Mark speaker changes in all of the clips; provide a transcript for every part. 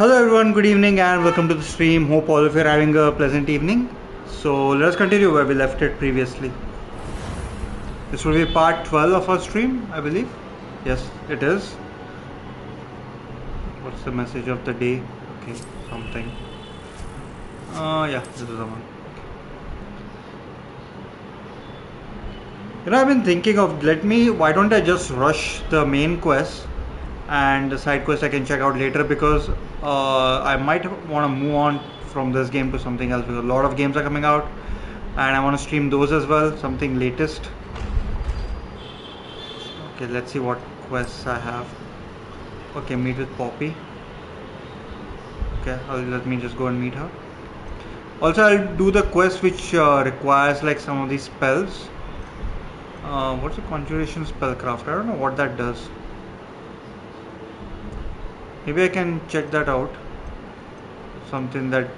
Speaker 1: Hello everyone, good evening and welcome to the stream. Hope all of you are having a pleasant evening. So let us continue where we left it previously. This will be part 12 of our stream, I believe. Yes, it is. What's the message of the day? Okay, something. Yeah, this is the one. I've been thinking of, why don't I just rush the main quest and the side quest I can check out later, because I might want to move on from this game to something else, because a lot of games are coming out and I want to stream those as well, something latest. Okay, let's see what quests I have. Okay, meet with Poppy. Okay, let me just go and meet her. Also, I'll do the quest which requires like some of these spells. What's a conjuration spellcraft? I don't know what that does. Maybe I can check that out. Something that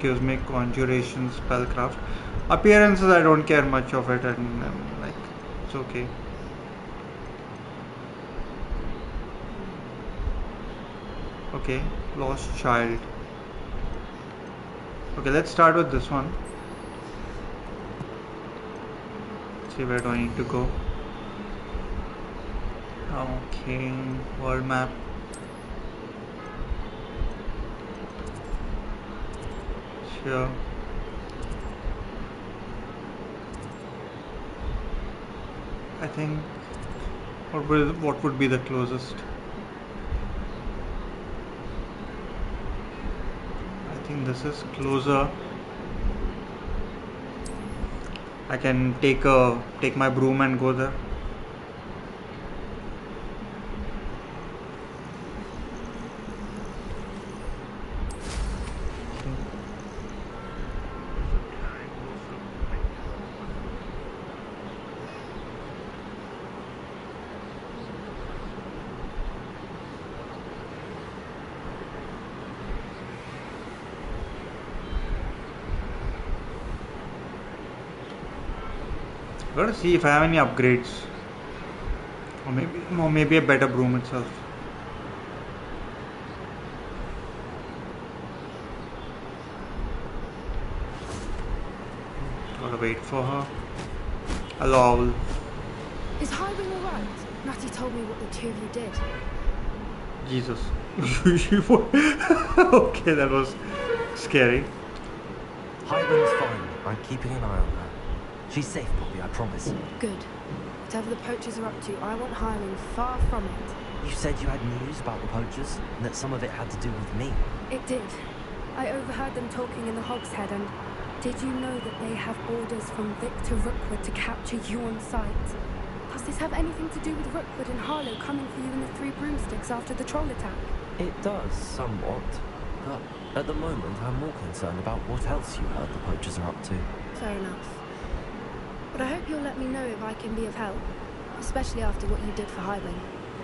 Speaker 1: gives me conjuration spellcraft. Appearances, I don't care much of it, and like it's okay. Okay, lost child. Okay, let's start with this one. Let's see, where do I need to go? Okay, world map. Sure. I think what would be the closest? I think this is closer. I can take my broom and go there. Gotta see if I have any upgrades, or maybe a better broom itself. Gotta wait for her. Hello, Owl.
Speaker 2: Is Highwing alright? Natty told me what the two of you did.
Speaker 1: Jesus. Okay, that was scary.
Speaker 3: Highwing's fine. I'm keeping an eye on her. She's safe, Poppy, I promise.
Speaker 2: Good. Whatever the poachers are up to, I want Highwing far from it.
Speaker 3: You said you had news about the poachers, and that some of it had to do with me.
Speaker 2: It did. I overheard them talking in the Hogshead, and did you know that they have orders from Victor Rookwood to capture you on sight? Does this have anything to do with Rookwood and Harlow coming for you in the Three Broomsticks after the troll attack?
Speaker 3: It does, somewhat. But at the moment, I'm more concerned about what else you heard the poachers are up to.
Speaker 2: Fair enough. But I hope you'll let me know if I can be of help, especially after what you did for Highwing.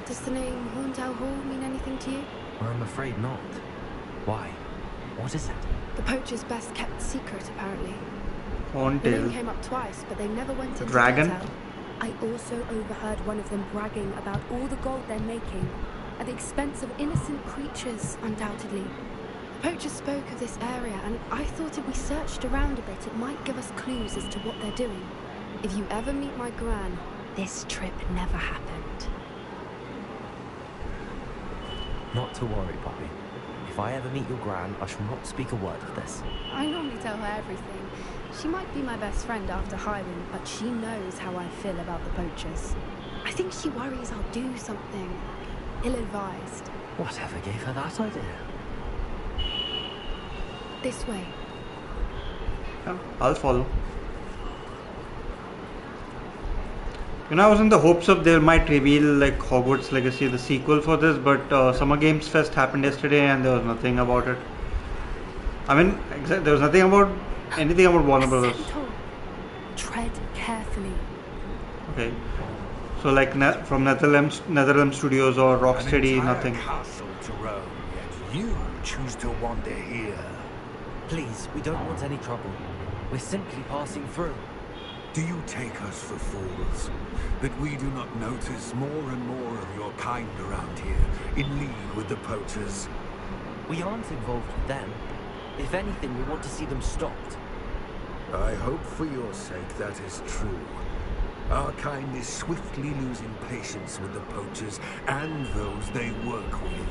Speaker 2: Does the name Horntail Hall mean anything to you?
Speaker 3: I'm afraid not. Why? What is it?
Speaker 2: The poacher's best kept secret, apparently. The
Speaker 1: Horntail.
Speaker 2: name came up twice, but they never went into
Speaker 1: Dragon?
Speaker 2: detail. I also overheard one of them bragging about all the gold they're making, at the expense of innocent creatures, undoubtedly. The poachers spoke of this area, and I thought if we searched around a bit, it might give us clues as to what they're doing. If you ever meet my gran, this trip never happened.
Speaker 3: Not to worry, Poppy. If I ever meet your gran, I shall not speak a word of this.
Speaker 2: I normally tell her everything. She might be my best friend after Highwing, but she knows how I feel about the poachers. I think she worries I'll do something ill-advised.
Speaker 3: Whatever gave her that idea?
Speaker 2: This way.
Speaker 1: Yeah, I'll follow. I was in the hopes of they might reveal like Hogwarts Legacy, the sequel for this, but Summer Games Fest happened yesterday and there was nothing about it. I mean, there was nothing about anything about Warner Brothers.
Speaker 2: Tread carefully.
Speaker 1: Okay, so like from Netherlands Studios or Rocksteady, nothing.
Speaker 4: Castle to roam, yet you choose to wander here.
Speaker 3: Please, we don't want any trouble. We're simply passing through.
Speaker 4: Do you take us for fools? That we do not notice more and more of your kind around here, in league with the poachers?
Speaker 3: We aren't involved with them. If anything, we want to see them stopped.
Speaker 4: I hope for your sake that is true. Our kind is swiftly losing patience with the poachers and those they work with.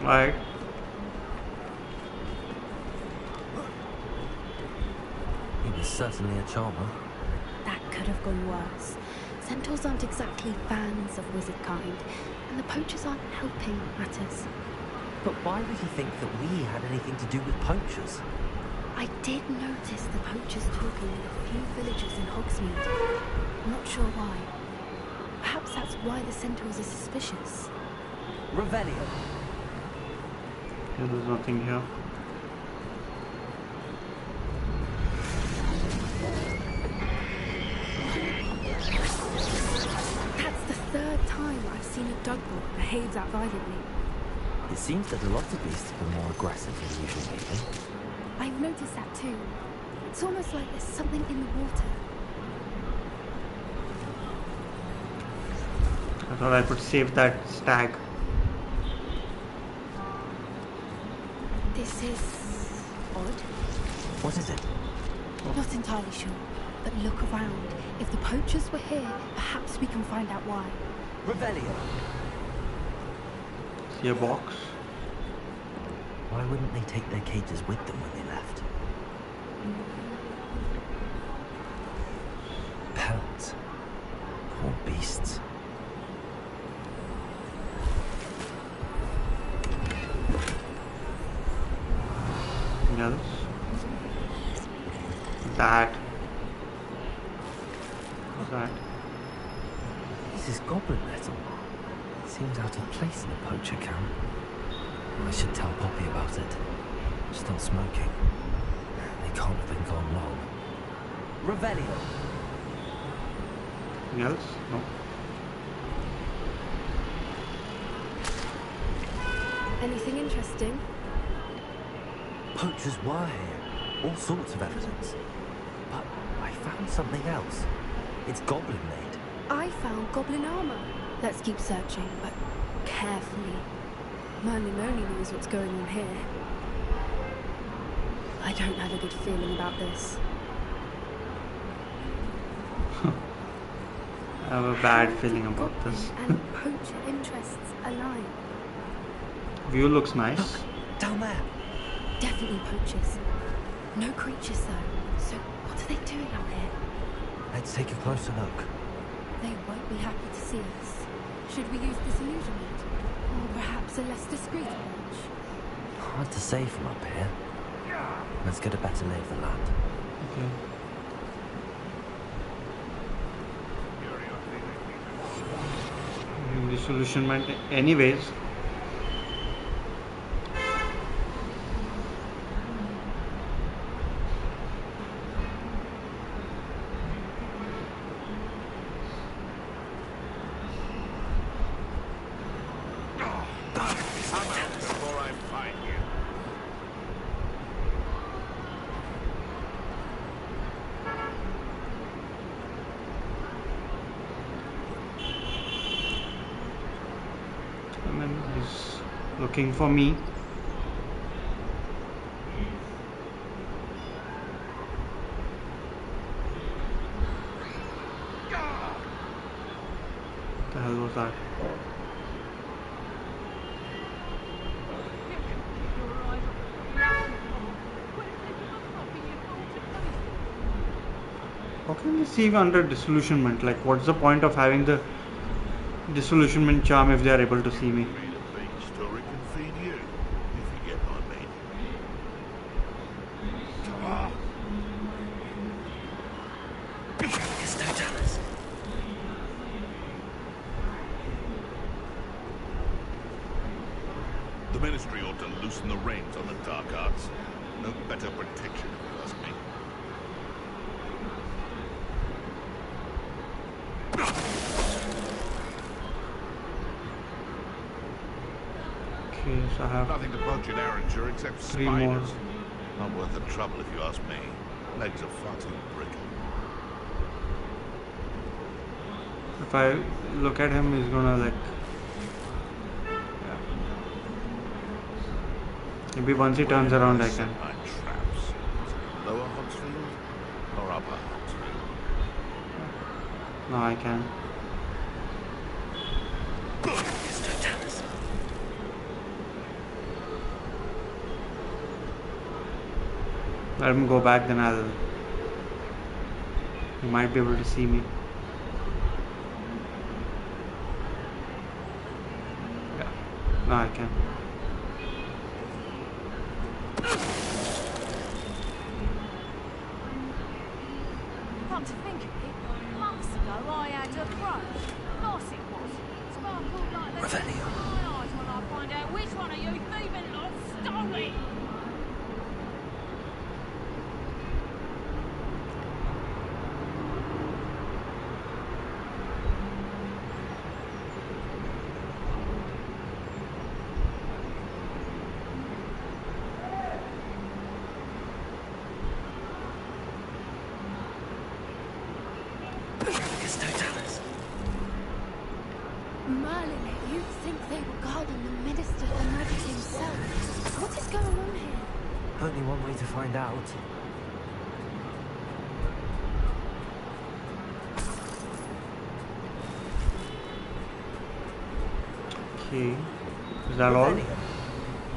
Speaker 1: Alright.
Speaker 3: He was certainly a charmer.
Speaker 2: That could have gone worse. Centaurs aren't exactly fans of wizard kind, and the poachers aren't helping matters.
Speaker 3: But why would he think that we had anything to do with poachers?
Speaker 2: I did notice the poachers talking with a few villagers in Hogsmeade. I'm not sure why. Perhaps that's why the centaurs are suspicious.
Speaker 3: Revelio.
Speaker 1: Yeah, there's nothing here.
Speaker 2: That's the third time I've seen a dugwort behave that violently.
Speaker 3: It seems that a lot of beasts have been more aggressive than usual lately.
Speaker 2: I've noticed that too. It's almost like there's something in the water.
Speaker 1: I thought I could save that stag.
Speaker 2: This is odd.
Speaker 3: What is it?
Speaker 2: Not entirely sure, but look around. If the poachers were here, perhaps we can find out why.
Speaker 3: Revelio.
Speaker 1: See a box.
Speaker 3: Why wouldn't they take their cages with them when they left? Pelts. Poor beasts.
Speaker 1: Yes. That. What's that?
Speaker 3: This is goblin metal. It seems out of place in a poacher camp. I should tell Poppy about it. She's not smoking. They can't have been gone long. Revelio.
Speaker 1: Anything else? No.
Speaker 2: Anything interesting?
Speaker 3: Poachers were here. All sorts of evidence. But I found something else. It's goblin made.
Speaker 2: I found goblin armor. Let's keep searching, but carefully. Merlin only knows what's going on here. I don't have a good feeling about this.
Speaker 1: I have a bad feeling about
Speaker 2: Goblin
Speaker 1: this.
Speaker 2: and poacher interests align.
Speaker 1: View looks nice.
Speaker 3: Down there.
Speaker 2: Definitely poachers. No creatures though. So what are they doing out here?
Speaker 3: Let's take a closer look.
Speaker 2: They won't be happy to see us. Should we use disillusionment? Or perhaps a less discreet approach?
Speaker 3: Hard to say from up here. Let's get a better lay of the land.
Speaker 1: Okay. Disillusionment anyways. And then he's looking for me. What the hell was that? How can they see under disillusionment? Like, what's the point of having the disillusionment charm if they are able to see me?
Speaker 5: Read a fake story can feed you, if you get what I mean.
Speaker 3: It's no jealous.
Speaker 5: The Ministry ought to loosen the reins on the dark arts. No better protection, if you ask me.
Speaker 1: Okay, so I have
Speaker 5: Nothing to poach in Arranger except
Speaker 1: three
Speaker 5: spiders.
Speaker 1: more.
Speaker 5: Not worth the trouble, if you ask me. Legs are far too brittle.
Speaker 1: If I look at him, he's gonna like Maybe once he turns around I can.
Speaker 5: Set my traps. Lower Hogsfield or upper Hogsfield?
Speaker 1: No, I can. Let him go back, then he might be able to see me. Yeah. No, I can.
Speaker 6: Come to think of it, months ago I had a brooch. Nice it was. Sparkled like the
Speaker 3: Revelio.
Speaker 6: my eyes when I find out which one of you thieving lot stole it.
Speaker 2: Merlin, you think they were guarding the Minister for Magic himself? What is going on here?
Speaker 3: Only one way to find out.
Speaker 1: Okay. Is that all?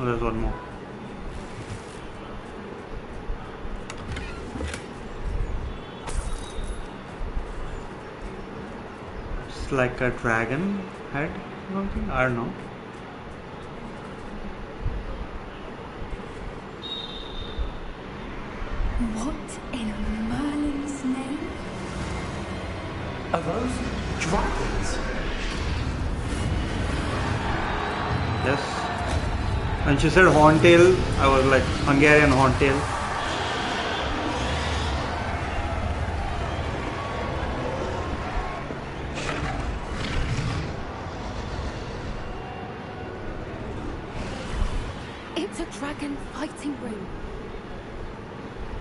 Speaker 1: Oh, there's one more. It's like a dragon head or something? I don't know.
Speaker 2: What in Merlin's name?
Speaker 3: Are those dragons?
Speaker 1: Yes. When she said horntail, I was like Hungarian horntail.
Speaker 2: It's a dragon fighting ring.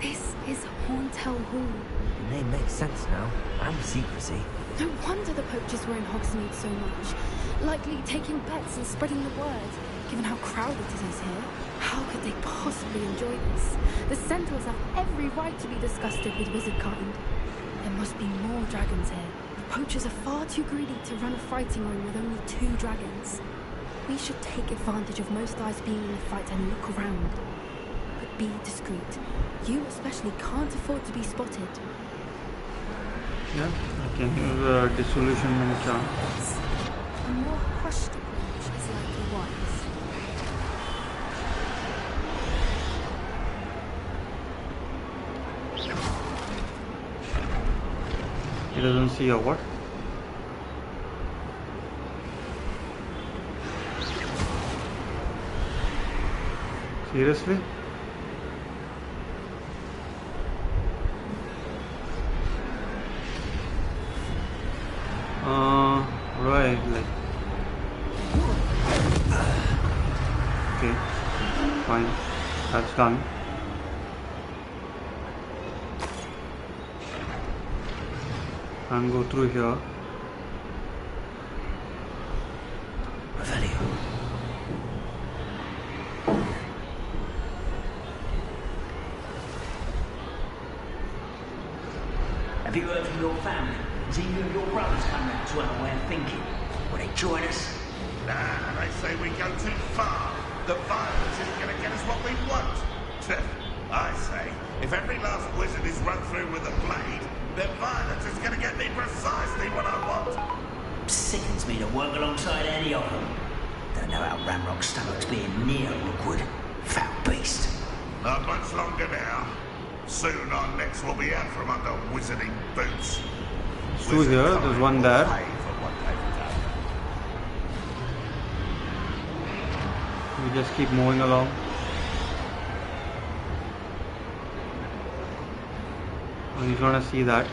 Speaker 2: This is Horntail Hall.
Speaker 3: The name makes sense now, and the secrecy.
Speaker 2: No wonder the poachers were in Hogsmeade so much. Likely taking bets and spreading the word. Given how crowded it is here, how could they possibly enjoy this? The centaurs have every right to be disgusted with wizard kind. There must be more dragons here. The poachers are far too greedy to run a fighting ring with only 2 dragons. We should take advantage of most eyes being in the fight and look around. But be discreet. You especially can't afford to be spotted.
Speaker 1: Yeah, I can use a disillusionment charm.
Speaker 2: A more hushed approach is likely wise.
Speaker 1: He doesn't see a what? Seriously? Right, like. Okay, fine. That's done. And go through here.
Speaker 3: Revelio.
Speaker 7: Have you heard from your family? Has either of your brothers come round to our way of thinking? Will they join us?
Speaker 5: Nah, they say we go too far. The violence isn't going to get us what we want. I say, if every last wizard is run through with a blade, then violence is going to get me precisely what I want.
Speaker 7: Sickens me to work alongside any of them. Don't know how Ramrock's stomach's being near Rookwood. Foul beast.
Speaker 5: Not much longer now. Soon our necks will be out from under wizarding boots.
Speaker 1: Through here, there's one there.
Speaker 5: Pay for what they've done.
Speaker 1: We just keep moving along. And he's gonna see that.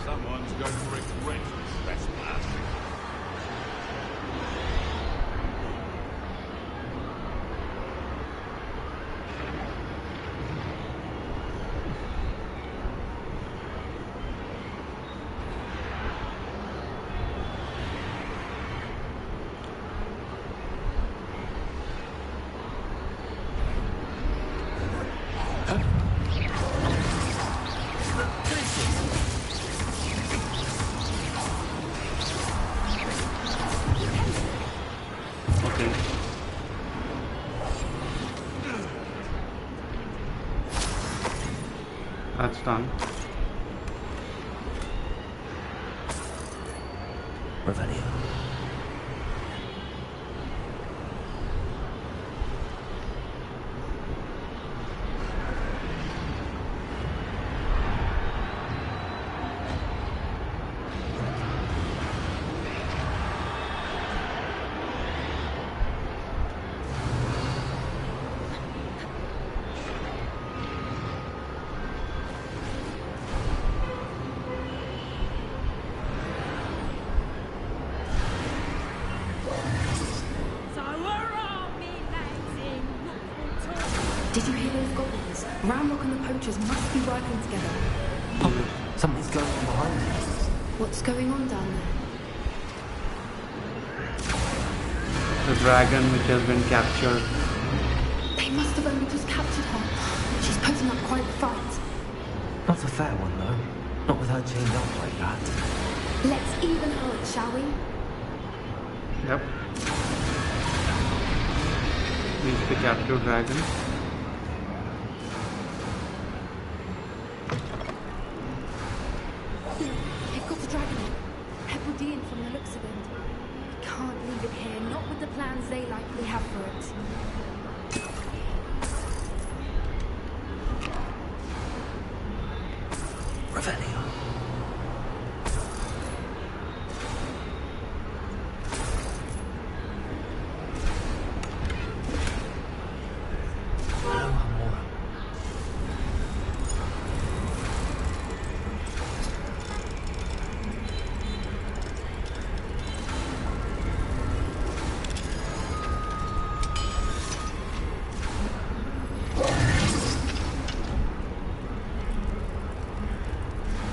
Speaker 5: Someone's going to regret trespassing.
Speaker 1: That's done.
Speaker 3: Revelio.
Speaker 2: Did you hear those goblins? Ramrock and the poachers must be working together.
Speaker 3: Oh, something's going on behind you.
Speaker 2: What's going on down there?
Speaker 1: The dragon which has been captured.
Speaker 2: They must have only just captured her. She's putting up quite a fight.
Speaker 3: Not a fair one, though. Not with her chained up like that.
Speaker 2: Let's even her it, shall we?
Speaker 1: Yep. Reach the captured dragon.
Speaker 2: They've got a dragon. Hebridean from the looks of it. We can't leave it here, not with the plans they likely have for it.
Speaker 3: Revelio. Hello, Hamora.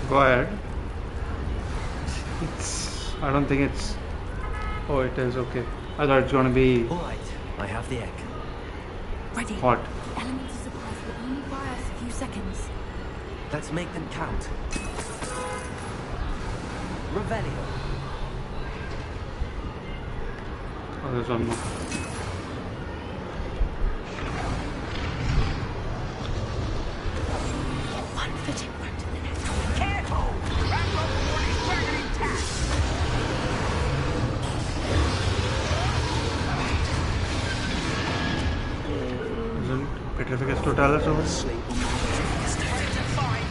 Speaker 1: Go ahead. I don't think it's. Oh, it is okay. I thought it's gonna be
Speaker 3: All right, I have the egg.
Speaker 2: Ready.
Speaker 1: hot.
Speaker 2: Elemental supplies will only buy us a few seconds.
Speaker 3: Let's make them count. Revelio.
Speaker 1: Oh, there's one more.
Speaker 2: One foot in front of the next.
Speaker 7: Careful! Ramrock Ward is targeting task!
Speaker 1: Isn't Petrificus Totalis over?
Speaker 7: Starting to fight!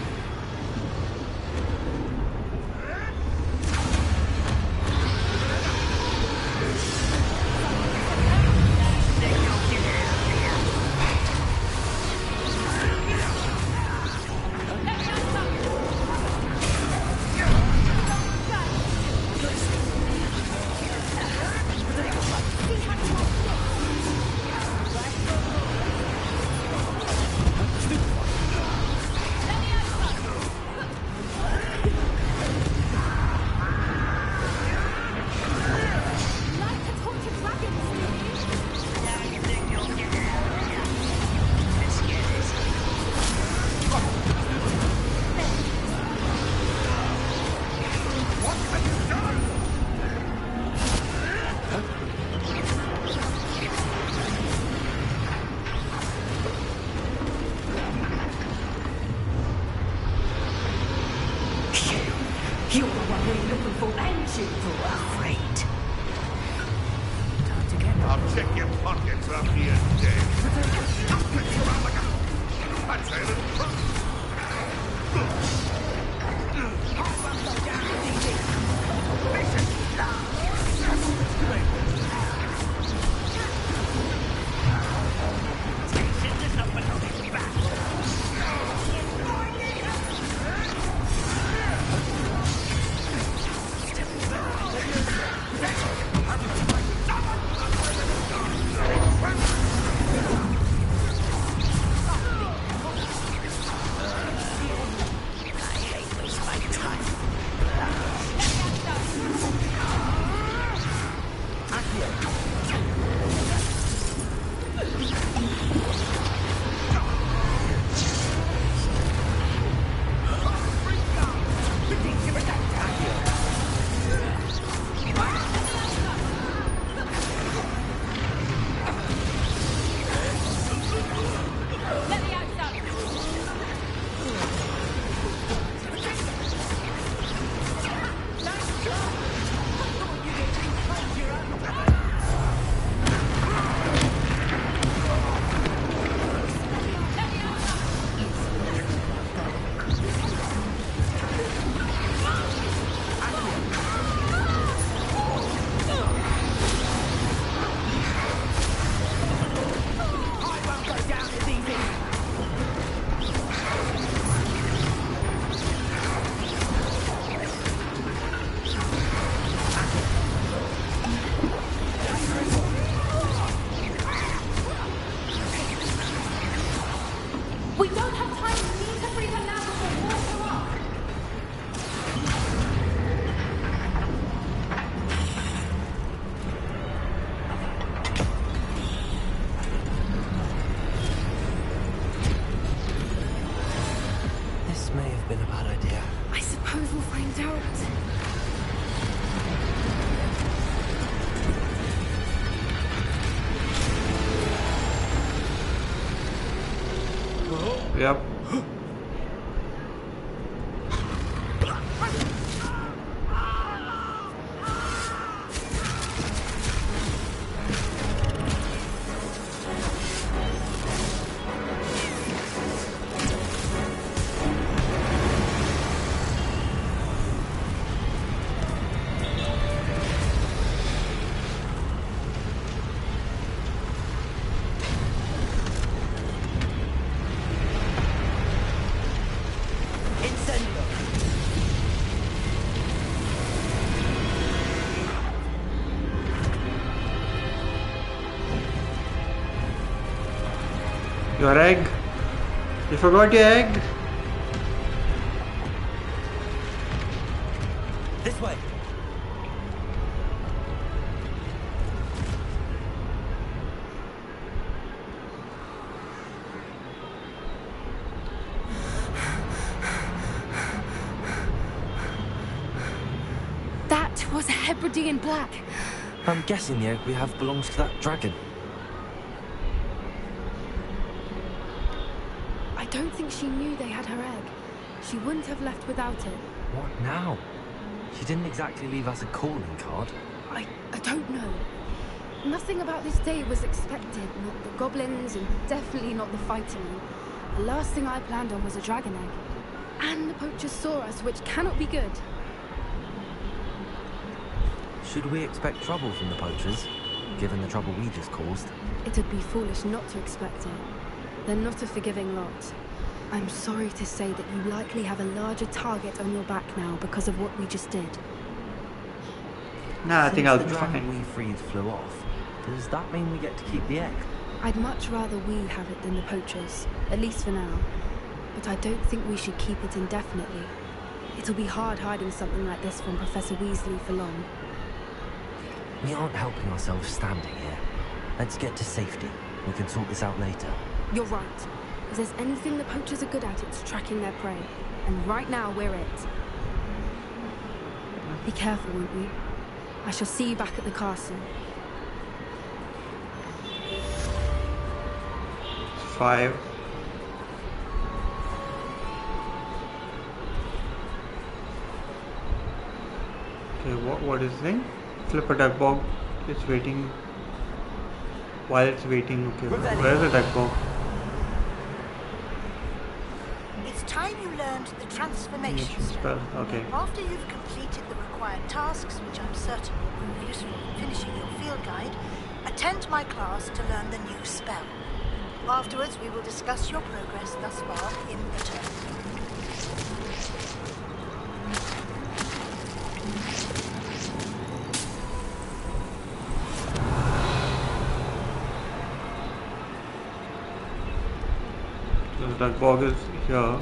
Speaker 1: Yep. Your egg? You forgot your egg?
Speaker 3: This way.
Speaker 2: That was a Hebridean black.
Speaker 3: I'm guessing the egg we have belongs to that dragon.
Speaker 2: I don't think she knew they had her egg. She wouldn't have left without it.
Speaker 3: What now? She didn't exactly leave us a calling card.
Speaker 2: I don't know. Nothing about this day was expected. Not the goblins, and definitely not the fighting. The last thing I planned on was a dragon egg. And the poachers saw us, which cannot be good.
Speaker 3: Should we expect trouble from the poachers, given the trouble we just caused?
Speaker 2: It'd be foolish not to expect it. They're not a forgiving lot. I'm sorry to say that you likely have a larger target on your back now because of what we just did.
Speaker 1: Nah, I think I'll
Speaker 3: the
Speaker 1: be
Speaker 3: dragon
Speaker 1: fine.
Speaker 3: we freed flew off. Does that mean we get to keep the egg?
Speaker 2: I'd much rather we have it than the poachers, at least for now. But I don't think we should keep it indefinitely. It'll be hard hiding something like this from Professor Weasley for long.
Speaker 3: We aren't helping ourselves standing here. Let's get to safety. We can sort this out later.
Speaker 2: You're right. If there's anything the poachers are good at, it's tracking their prey. And right now, we're it. Be careful, won't you? I shall see you back at the castle.
Speaker 1: 5. Okay, what is the thing? Flip a duck bog. It's waiting. While it's waiting, okay. Where is the duck bog?
Speaker 8: It's time you learned the transformation
Speaker 1: Spell.
Speaker 8: spell.
Speaker 1: Okay.
Speaker 8: After you've completed the required tasks, which I'm certain will prove useful in finishing your field guide, attend my class to learn the new spell. Afterwards, we will discuss your progress thus far in the term.
Speaker 1: So the duck bog is here.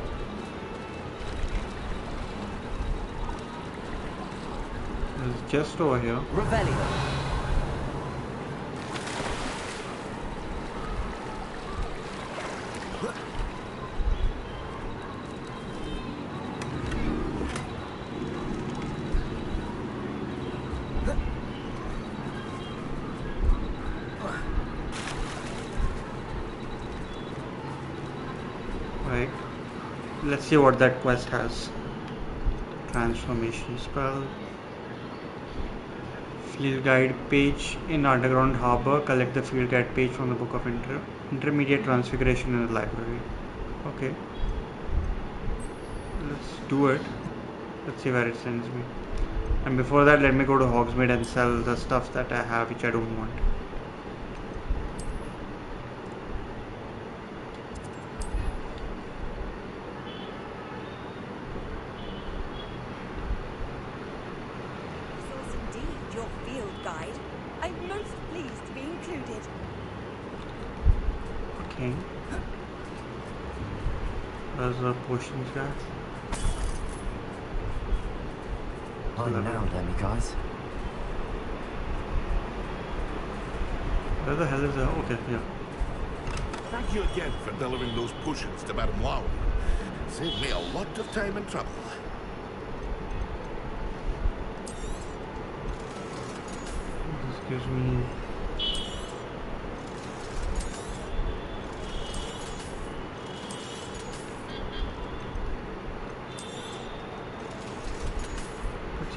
Speaker 1: It's just over here.
Speaker 3: Revelio.
Speaker 1: Right. Let's see what that quest has. Transformation spell. Field guide page in underground harbor. Collect the field guide page from the book of intermediate transfiguration in the library. Okay. Let's do it. Let's see where it sends me. And before that, let me go to Hogsmeade and sell the stuff that I have which I don't want. Okay. Where's the potions guy?
Speaker 3: I'm now, Demi, guys.
Speaker 1: Where the hell is that? Okay, yeah.
Speaker 5: Thank you again for delivering those potions to Madame Wow. Saved me a lot of time and trouble.
Speaker 1: This gives me...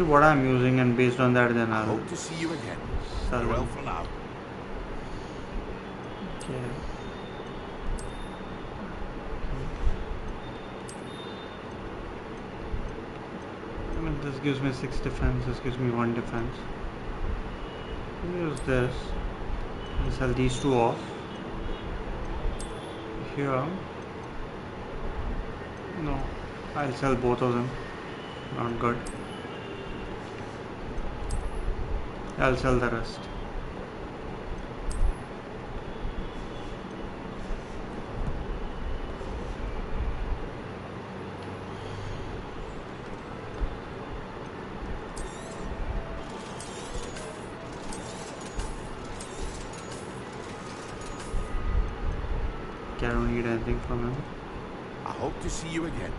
Speaker 1: see what I'm using, and based on that, then I'll
Speaker 5: Hope to see you again.
Speaker 1: sell
Speaker 5: Farewell
Speaker 1: them.
Speaker 5: for now.
Speaker 1: Okay. I mean, this gives me 6 defense, this gives me 1 defense. Use this and sell these 2 off. Here, no, I'll sell both of them. Not good. I'll sell the rest. Okay, I don't need anything from him.
Speaker 5: I hope to see you again.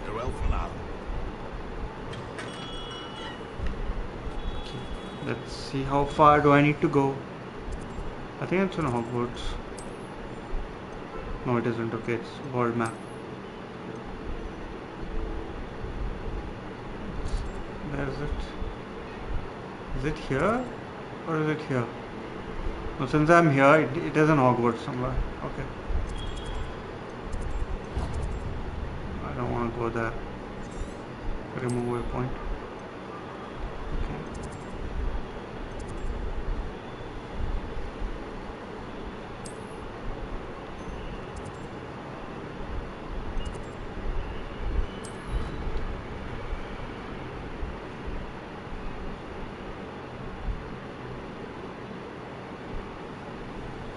Speaker 5: Farewell for now.
Speaker 1: Let's see how far do I need to go. I think it's on Hogwarts. No, it isn't. Okay, it's world map. Where is it? Is it here? Or is it here? No, since I'm here, it is in Hogwarts somewhere. Okay. I don't want to go there. Remove waypoint. Okay.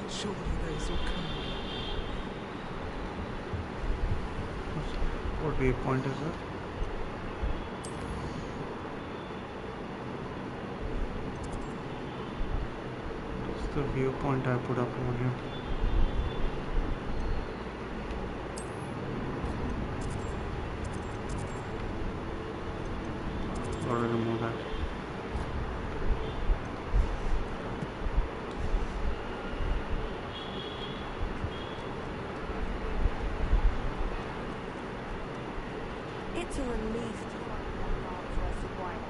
Speaker 3: Surely those will come.
Speaker 1: What waypoint is it? What's the viewpoint I put up over here? Gotta remove that.
Speaker 6: It's a relief to find one bar's worth of wine.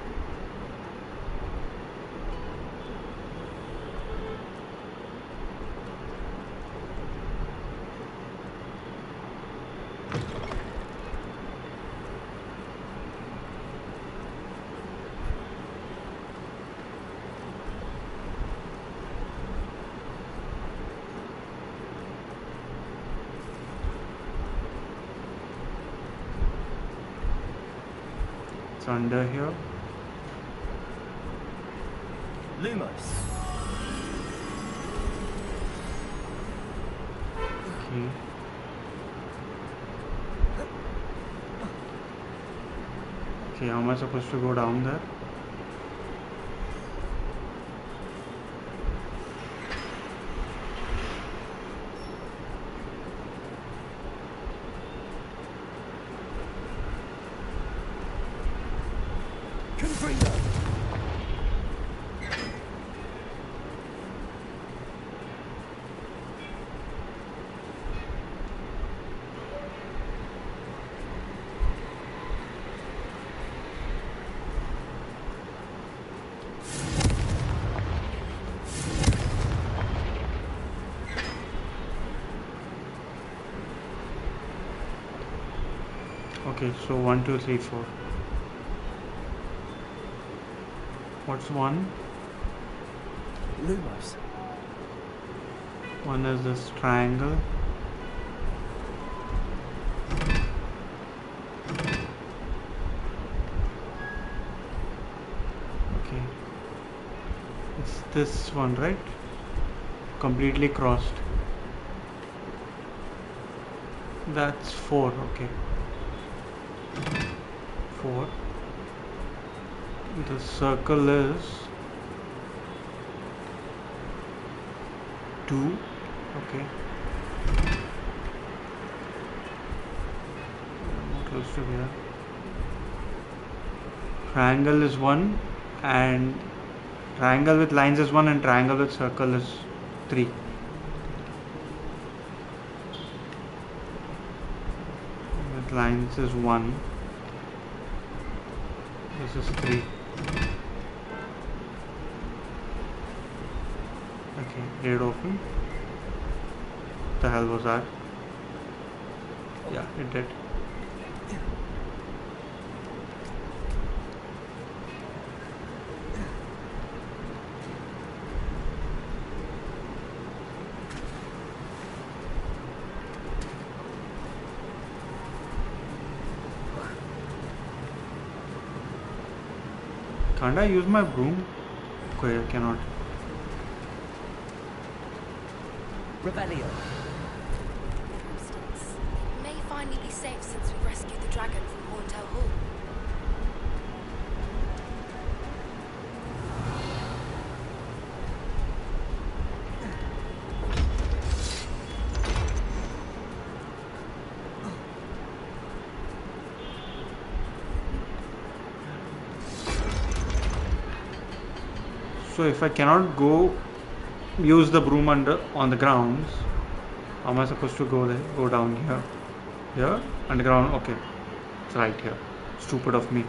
Speaker 1: It's under here.
Speaker 3: Lumos.
Speaker 1: Okay. Okay, how am I supposed to go down there?
Speaker 3: Confringo.
Speaker 1: Okay, so 1, 2, 3, 4. What's 1?
Speaker 3: Lumos.
Speaker 1: 1 is this triangle. Okay. It's this one, right? Completely crossed. That's 4, okay. 4. The circle is 2, okay. More close to here. Triangle is 1, and triangle with lines is 1, and triangle with circle is 3. With lines is 1. This is 3. Okay, did it open? What the hell was that? Yeah, it did. Can't I use my broom? Okay, I cannot.
Speaker 3: Revelio.
Speaker 2: It may finally be safe since we've rescued the dragon from Horntail Hall.
Speaker 1: So if I cannot go use the broom on the grounds, how am I supposed to go there? Go down here. Here? Underground? Okay. It's right here. Stupid of me.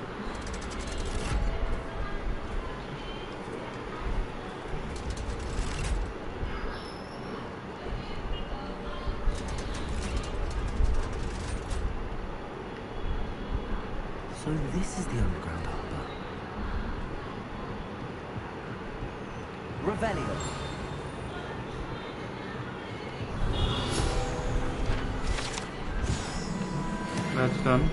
Speaker 3: So this is the underground harbour. Revelio.
Speaker 1: That's done.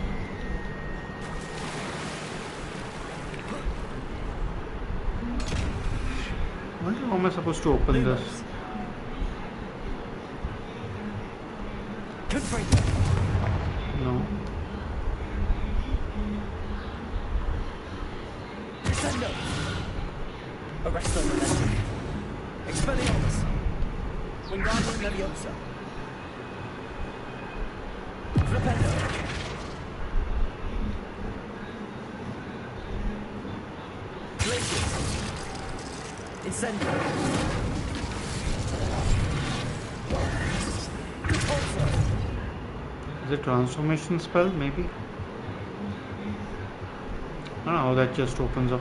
Speaker 1: How am I supposed to open this? No.
Speaker 3: Descendo. Arresto Momentum. Expelliarmus. Wingardium Leviosa. Flipendo. Glacius. Incendio. Repulsor.
Speaker 1: Is it transformation spell? Maybe? I don't know how that just opens up.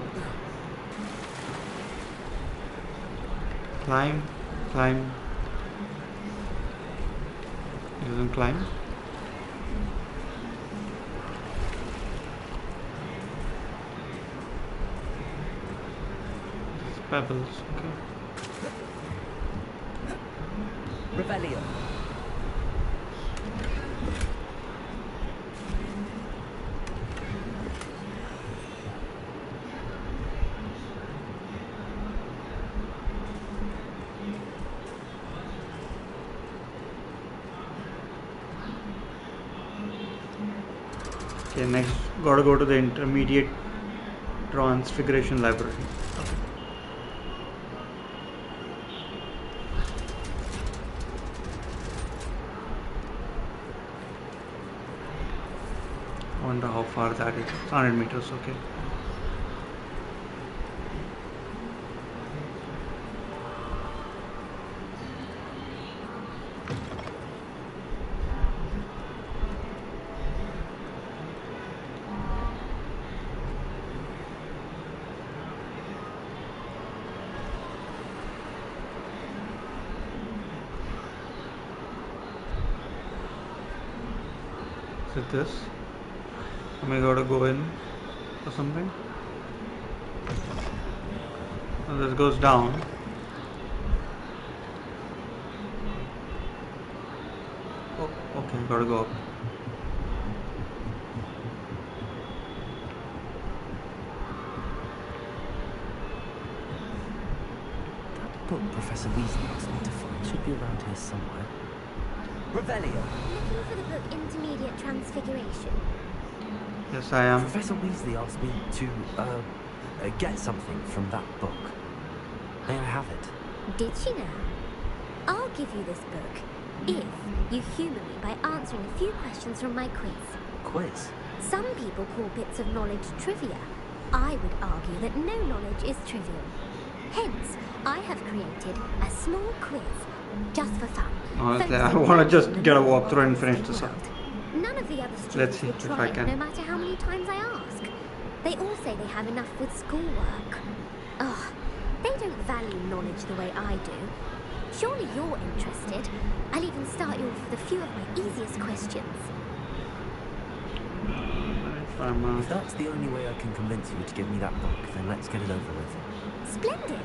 Speaker 1: Climb, climb. It doesn't climb. It's pebbles, okay.
Speaker 3: Revelio.
Speaker 1: Okay, next gotta go to the intermediate transfiguration library. I wonder how far that is. 100 meters, okay. Is it this? Am I gotta go in or something? Oh, this goes down. Oh, okay, gotta go up.
Speaker 3: That book Professor Weasley asked me to find should be around here somewhere. Revelio.
Speaker 9: Looking for the book Intermediate Transfiguration.
Speaker 1: Yes, I am.
Speaker 3: Professor Weasley asked me to, get something from that book. May I have it?
Speaker 9: Did she now? I'll give you this book if you humour me by answering a few questions from my quiz.
Speaker 3: Quiz?
Speaker 9: Some people call bits of knowledge trivia. I would argue that no knowledge is trivial. Hence, I have created a small quiz just for fun.
Speaker 1: Honestly, I want to just get a walkthrough and finish this up.
Speaker 9: None of the other
Speaker 1: Let's
Speaker 9: students
Speaker 1: see
Speaker 9: would
Speaker 1: if
Speaker 9: try
Speaker 1: I can.
Speaker 9: no matter how many times I ask. They all say they have enough with schoolwork. Ugh, they don't value knowledge the way I do. Surely you're interested. I'll even start you off with a few of my easiest questions.
Speaker 3: If that's the only way I can convince you to give me that book, then let's get it over with.
Speaker 9: Splendid!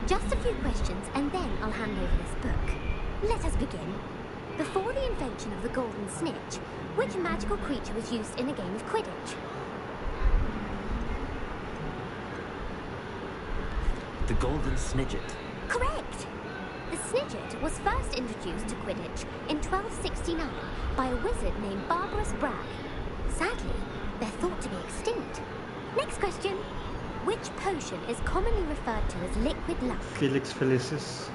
Speaker 9: Just a few questions and then I'll hand over this book. Let us begin. Before the invention of the golden snitch, which magical creature was used in a game of Quidditch?
Speaker 3: The golden snidget.
Speaker 9: Correct! The snidget was first introduced to Quidditch in 1269 by a wizard named Barbarous Bragg. Sadly, they're thought to be extinct. Next question. Which potion is commonly referred to as liquid luck?
Speaker 1: Felix Felicis.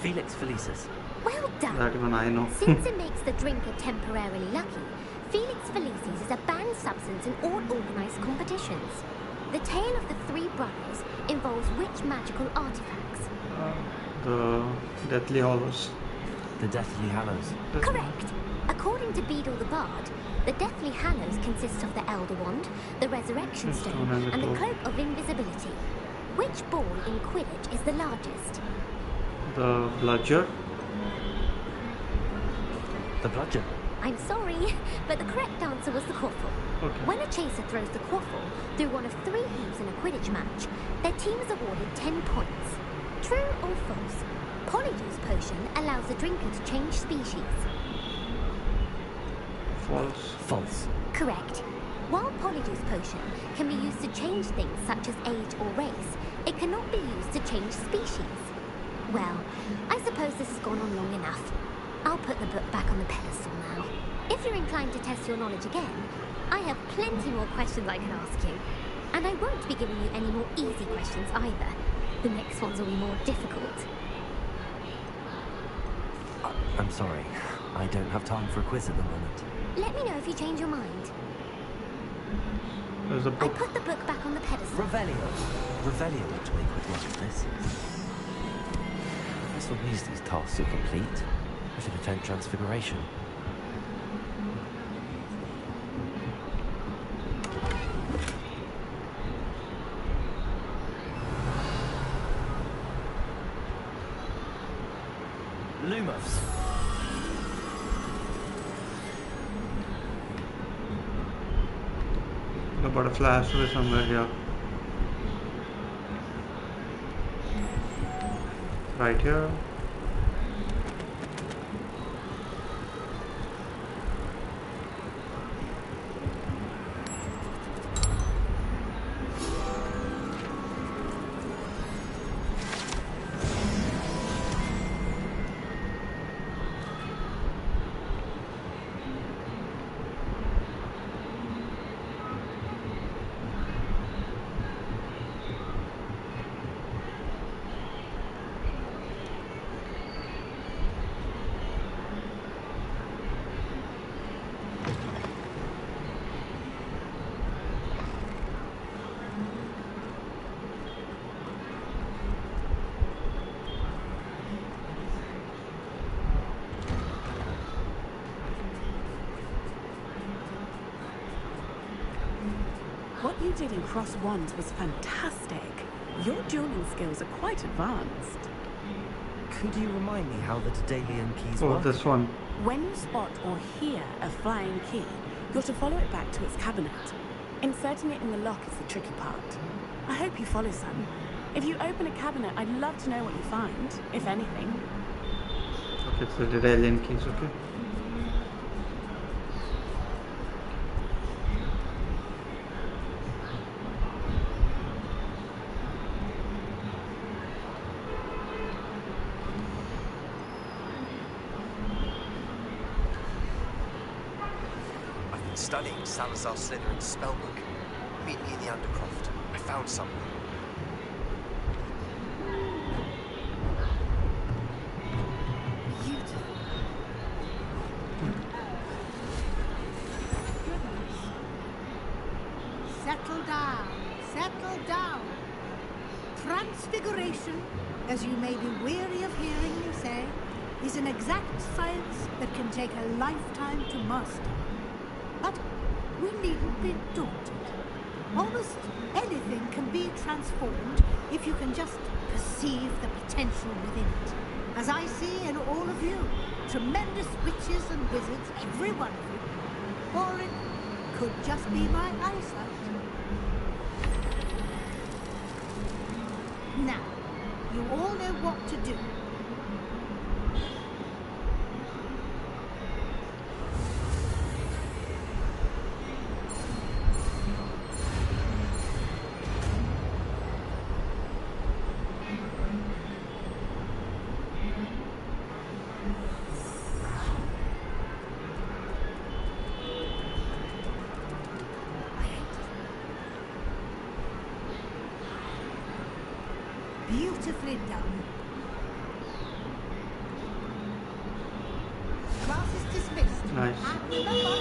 Speaker 3: Felix Felicis.
Speaker 9: Well done.
Speaker 1: That one I know.
Speaker 9: Since it makes the drinker temporarily lucky, Felix Felicis is a banned substance in all organised competitions. The tale of the three brothers involves which magical artifacts?
Speaker 1: The Deathly Hallows.
Speaker 3: The Deathly Hallows.
Speaker 9: Correct. According to Beadle the Bard, the Deathly Hallows consist of the Elder Wand, the Resurrection Stone, and the Cloak of Invisibility. Which ball in Quidditch is the largest?
Speaker 1: The Bludger.
Speaker 3: The Bludger.
Speaker 9: I'm sorry, but the correct answer was the quaffle.
Speaker 1: Okay.
Speaker 9: When a chaser throws the quaffle through one of 3 hoops in a Quidditch match, their team is awarded 10 points. True or false? Polyjuice potion allows the drinker to change species.
Speaker 1: False.
Speaker 3: False.
Speaker 9: Correct. While Polyjuice potion can be used to change things such as age or race, it cannot be used to change species. Well, I suppose this has gone on long enough. I'll put the book back on the pedestal now. If you're inclined to test your knowledge again, I have plenty more questions I can ask you. And I won't be giving you any more easy questions either. The next ones will be more difficult.
Speaker 3: I'm sorry. I don't have time for a quiz at the moment.
Speaker 9: Let me know if you change your mind.
Speaker 1: There's a
Speaker 9: I
Speaker 1: book.
Speaker 9: put the book back on the pedestal.
Speaker 3: Revelio. Revelio ought to make quick work of this. Professor Weasley's tasks are complete. I should attend Transfiguration. Lumos.
Speaker 1: The butterfly has to be somewhere here. Right here.
Speaker 10: What you did in Cross Wands was fantastic. Your dueling skills are quite advanced.
Speaker 3: Could you remind me how the Daedalian keys
Speaker 1: Oh,
Speaker 3: work?
Speaker 1: this one.
Speaker 10: When you spot or hear a flying key, you're to follow it back to its cabinet. Inserting it in the lock is the tricky part. I hope you follow, son. If you open a cabinet, I'd love to know what you find, if anything.
Speaker 1: Okay, it's the Daedalian keys, okay.
Speaker 11: I've been studying Salazar Slytherin's spellbook. Meet me in the Undercroft. I found something.
Speaker 6: Beautiful. Goodness.
Speaker 8: Settle down. Settle down. Transfiguration, as you may be weary of hearing me say, is an exact science that can take a lifetime to master. But we needn't be daunted. Almost anything can be transformed if you can just perceive the potential within it. As I see in all of you, tremendous witches and wizards, every one of you. Or it could just be my eyesight. Now, you all know what to do. Beautifully done. Class is dismissed.
Speaker 1: Nice.
Speaker 8: And remember,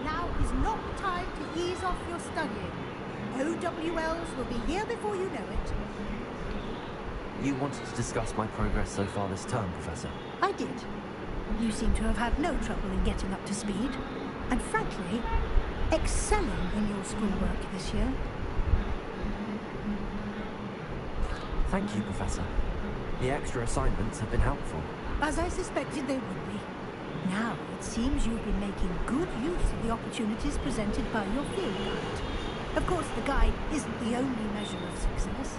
Speaker 8: now is not the time to ease off your studying. OWLs will be here before you know it.
Speaker 3: You wanted to discuss my progress so far this term, Professor?
Speaker 8: I did. You seem to have had no trouble in getting up to speed. And frankly, excelling in your schoolwork this year.
Speaker 3: Thank you, Professor. The extra assignments have been helpful.
Speaker 8: As I suspected they would be. Now, it seems you've been making good use of the opportunities presented by your field guide. Of course, the guide isn't the only measure of success.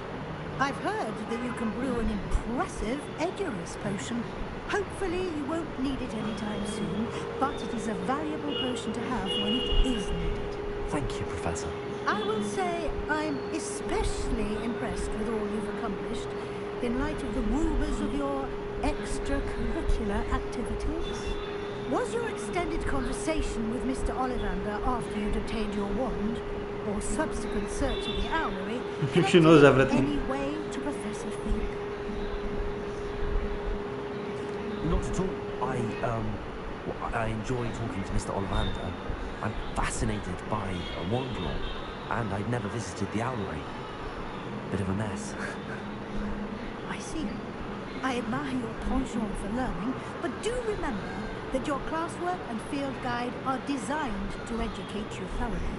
Speaker 8: I've heard that you can brew an impressive Edurus potion. Hopefully, you won't need it anytime soon, but it is a valuable potion to have when it is needed.
Speaker 3: Thank you, Professor.
Speaker 8: I will say I'm especially impressed with all you've accomplished in light of the woobers of your extracurricular activities. Was your extended conversation with Mr. Ollivander after you'd obtained your wand, or subsequent search of the owlery,
Speaker 1: She knows everything.
Speaker 8: any way to Professor Fig?
Speaker 3: Not at all. I enjoy talking to Mr. Ollivander. I'm fascinated by wand lore, and I'd never visited the owlery. Bit of a mess.
Speaker 8: I see. I admire your penchant for learning, but do remember that your classwork and field guide are designed to educate you thoroughly.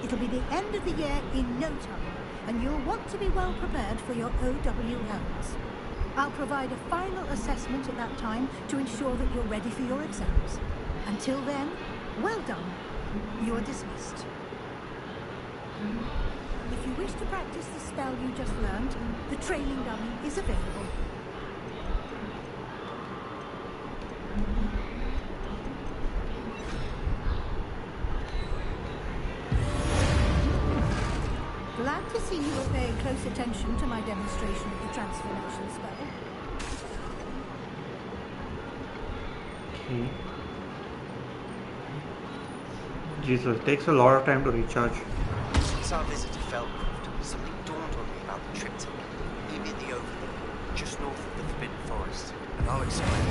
Speaker 8: It'll be the end of the year in no time, and you'll want to be well prepared for your OWLs. I'll provide a final assessment at that time to ensure that you're ready for your exams. Until then, well done. You are dismissed. If you wish to practice the spell you just learned, the training dummy is available. Glad to see you are paying close attention to my demonstration of the transformation spell.
Speaker 1: Okay. Jesus, it takes a lot of time to recharge.
Speaker 11: Since our visit to Feldcroft, something dawned on me about the triptych in the overlook, just north of the Forbidden Forest, and I'll explain.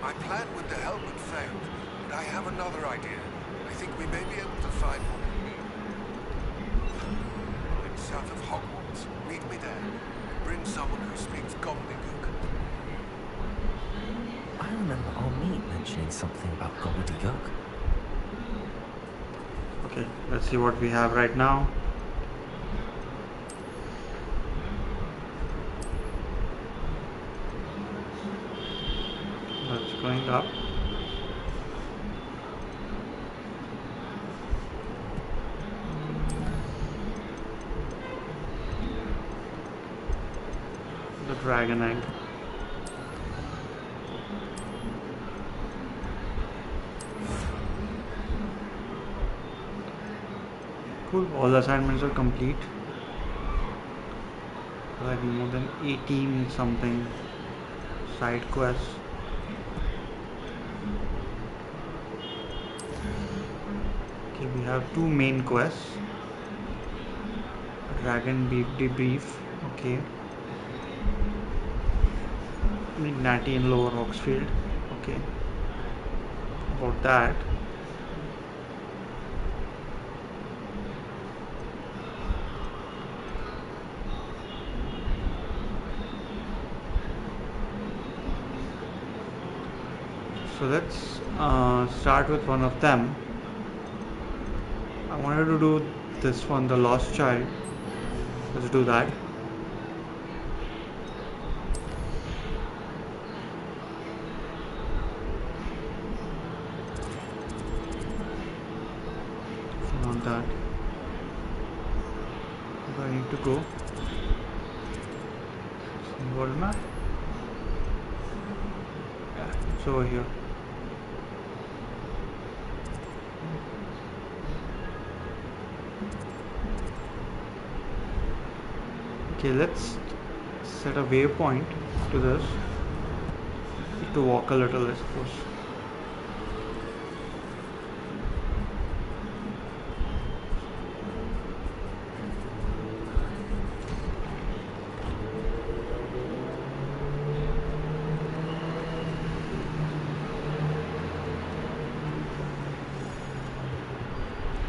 Speaker 4: My plan with the helmet failed, but I have another idea. I think we may be able to find what we need. I'm south of Hogwarts. Meet me there. Bring someone who speaks gobbledygook.
Speaker 3: I remember our meet mentioning something about gobbledygook.
Speaker 1: Okay, let's see what we have right now. That's going up. The dragon egg. Cool, all the assignments are complete. Like more than 18 something side quests. Okay, we have two main quests. Dragon Beef Debrief. Okay. Natty in Lower Oxfield. Okay. About that. So let's start with one of them. I wanted to do this one, the lost child. Let's do that. Not that. Where do I need to go? World map? Yeah, it's over here. Okay, let's set a waypoint to this. To walk a little, I suppose.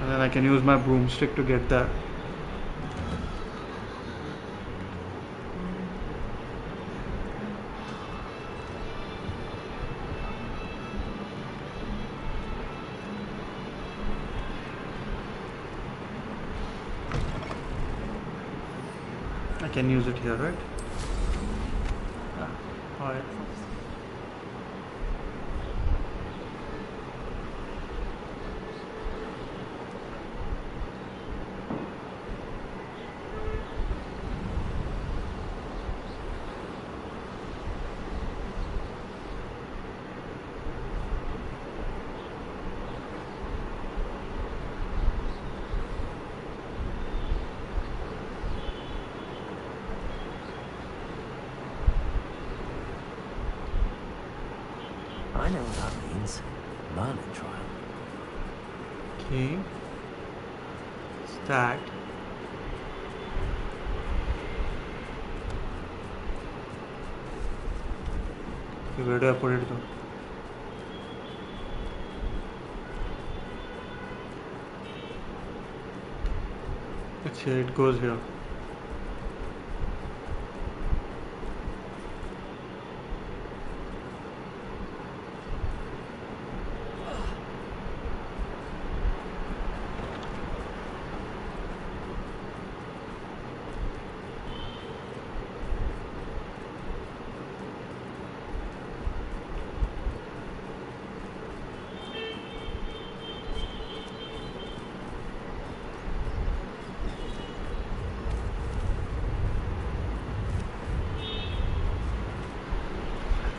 Speaker 1: And then I can use my broomstick to get there. I can use it here, right? Yeah. Alright.
Speaker 3: I know what that means. Merlin trial.
Speaker 1: Okay. Start. Okay, where do I put it though? It's here, it goes here.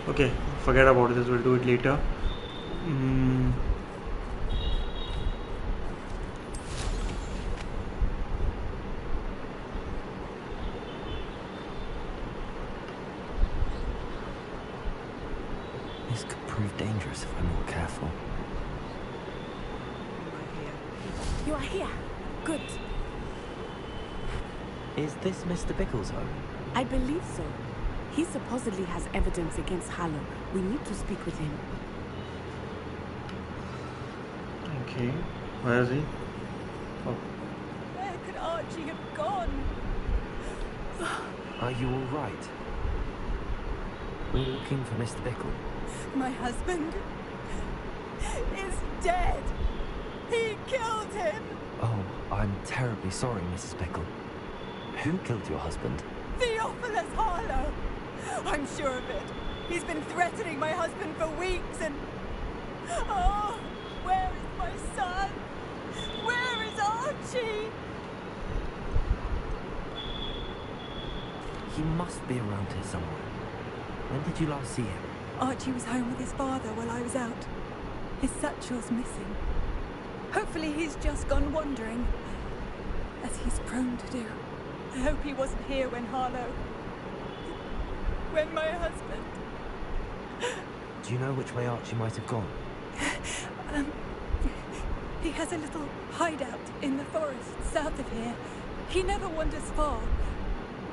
Speaker 1: Okay, forget about this, we'll do it later.
Speaker 3: This could prove dangerous if I'm not careful.
Speaker 10: You are here. Good.
Speaker 3: Is this Mr. Bickle's home?
Speaker 10: I believe so. He supposedly has evidence against Harlow. We need to speak with him.
Speaker 1: Okay, where is he? Oh.
Speaker 6: Where could Archie have gone?
Speaker 3: Are you all right? We're looking for Mr. Bickle.
Speaker 6: My husband is dead. He killed him.
Speaker 3: Oh, I'm terribly sorry, Mrs. Bickle. Who killed your husband?
Speaker 6: Theophilus Harlow. I'm sure of it. He's been threatening my husband for weeks and... Oh, where is my son? Where is Archie?
Speaker 3: He must be around here somewhere. When did you last see him?
Speaker 6: Archie was home with his father while I was out. His satchel's missing. Hopefully he's just gone wandering, as he's prone to do. I hope he wasn't here when Harlow... when my husband...
Speaker 3: Do you know which way Archie might have gone?
Speaker 6: He has a little hideout in the forest south of here. He never wanders far.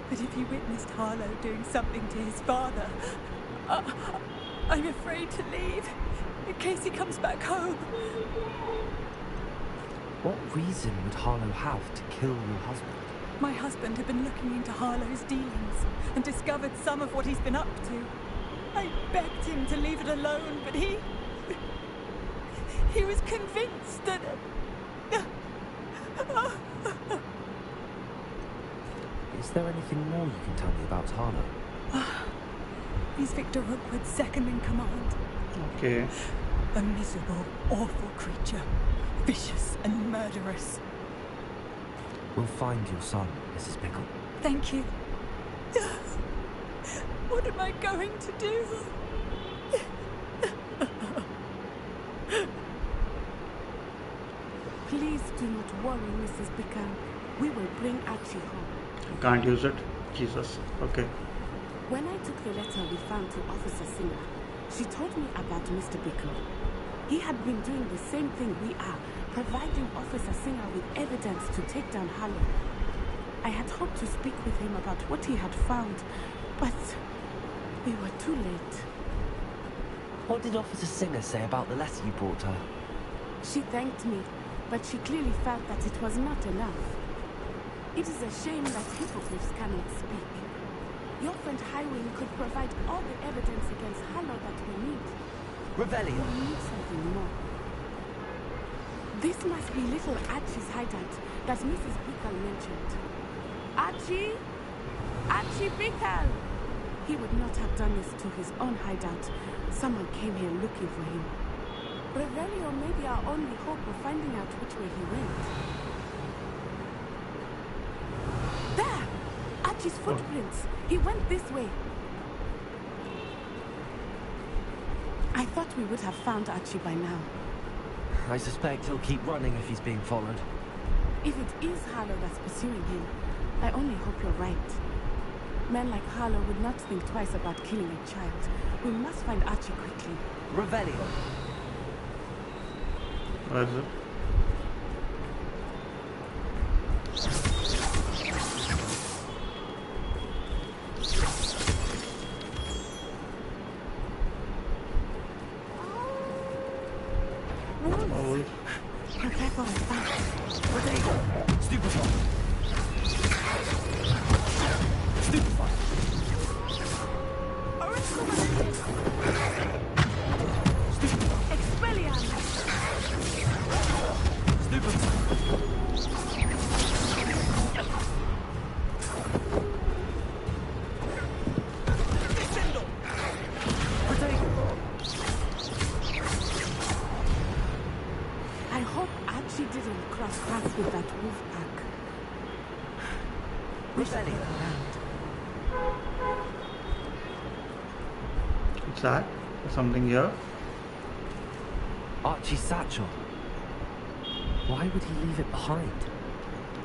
Speaker 6: But if he witnessed Harlow doing something to his father, I'm afraid to leave, in case he comes back home.
Speaker 3: What reason would Harlow have to kill your husband?
Speaker 6: My husband had been looking into Harlow's dealings and discovered some of what he's been up to. I begged him to leave it alone, but he was convinced that...
Speaker 3: Is there anything more you can tell me about Harlow?
Speaker 6: He's Victor Rookwood's second in command.
Speaker 1: Okay.
Speaker 6: A miserable, awful creature. Vicious and murderous.
Speaker 3: We'll find your son, Mrs. Pickle.
Speaker 6: Thank you. What am I going to do?
Speaker 10: Please do not worry, Mrs. Pickle. We will bring Archie home.
Speaker 1: Can't use it. Jesus. Okay.
Speaker 10: When I took the letter we found to Officer Singer, she told me about Mr. Pickle. He had been doing the same thing we are, providing Officer Singer with evidence to take down Harlow. I had hoped to speak with him about what he had found, but we were too late.
Speaker 3: What did Officer Singer say about the letter you brought her?
Speaker 10: She thanked me, but she clearly felt that it was not enough. It is a shame that hippogriffs cannot speak. Your friend Highwing could provide all the evidence against Harlow that we need.
Speaker 3: Revelio.
Speaker 10: We need something more. This must be little Archie's hideout that Mrs. Pickle mentioned. Archie? Archie Pickle! He would not have done this to his own hideout. Someone came here looking for him. Revelio may be our only hope of finding out which way he went. There! Archie's footprints. He went this way. I thought we would have found Archie by now.
Speaker 3: I suspect he'll keep running if he's being followed.
Speaker 10: If it is Harlow that's pursuing him, I only hope you're right. Men like Harlow would not think twice about killing a child. We must find Archie quickly.
Speaker 3: Revelio.
Speaker 1: What is it?
Speaker 10: Wolves. Prepare for a fight.
Speaker 3: Potato. Stupefy. Stupefy.
Speaker 10: Expelliarmus.
Speaker 3: Stupefy.
Speaker 10: I hope Archie didn't cross paths with that wolf pack. We should look around.
Speaker 1: What's that? There's something here.
Speaker 3: Archie's satchel. Why would he leave it behind?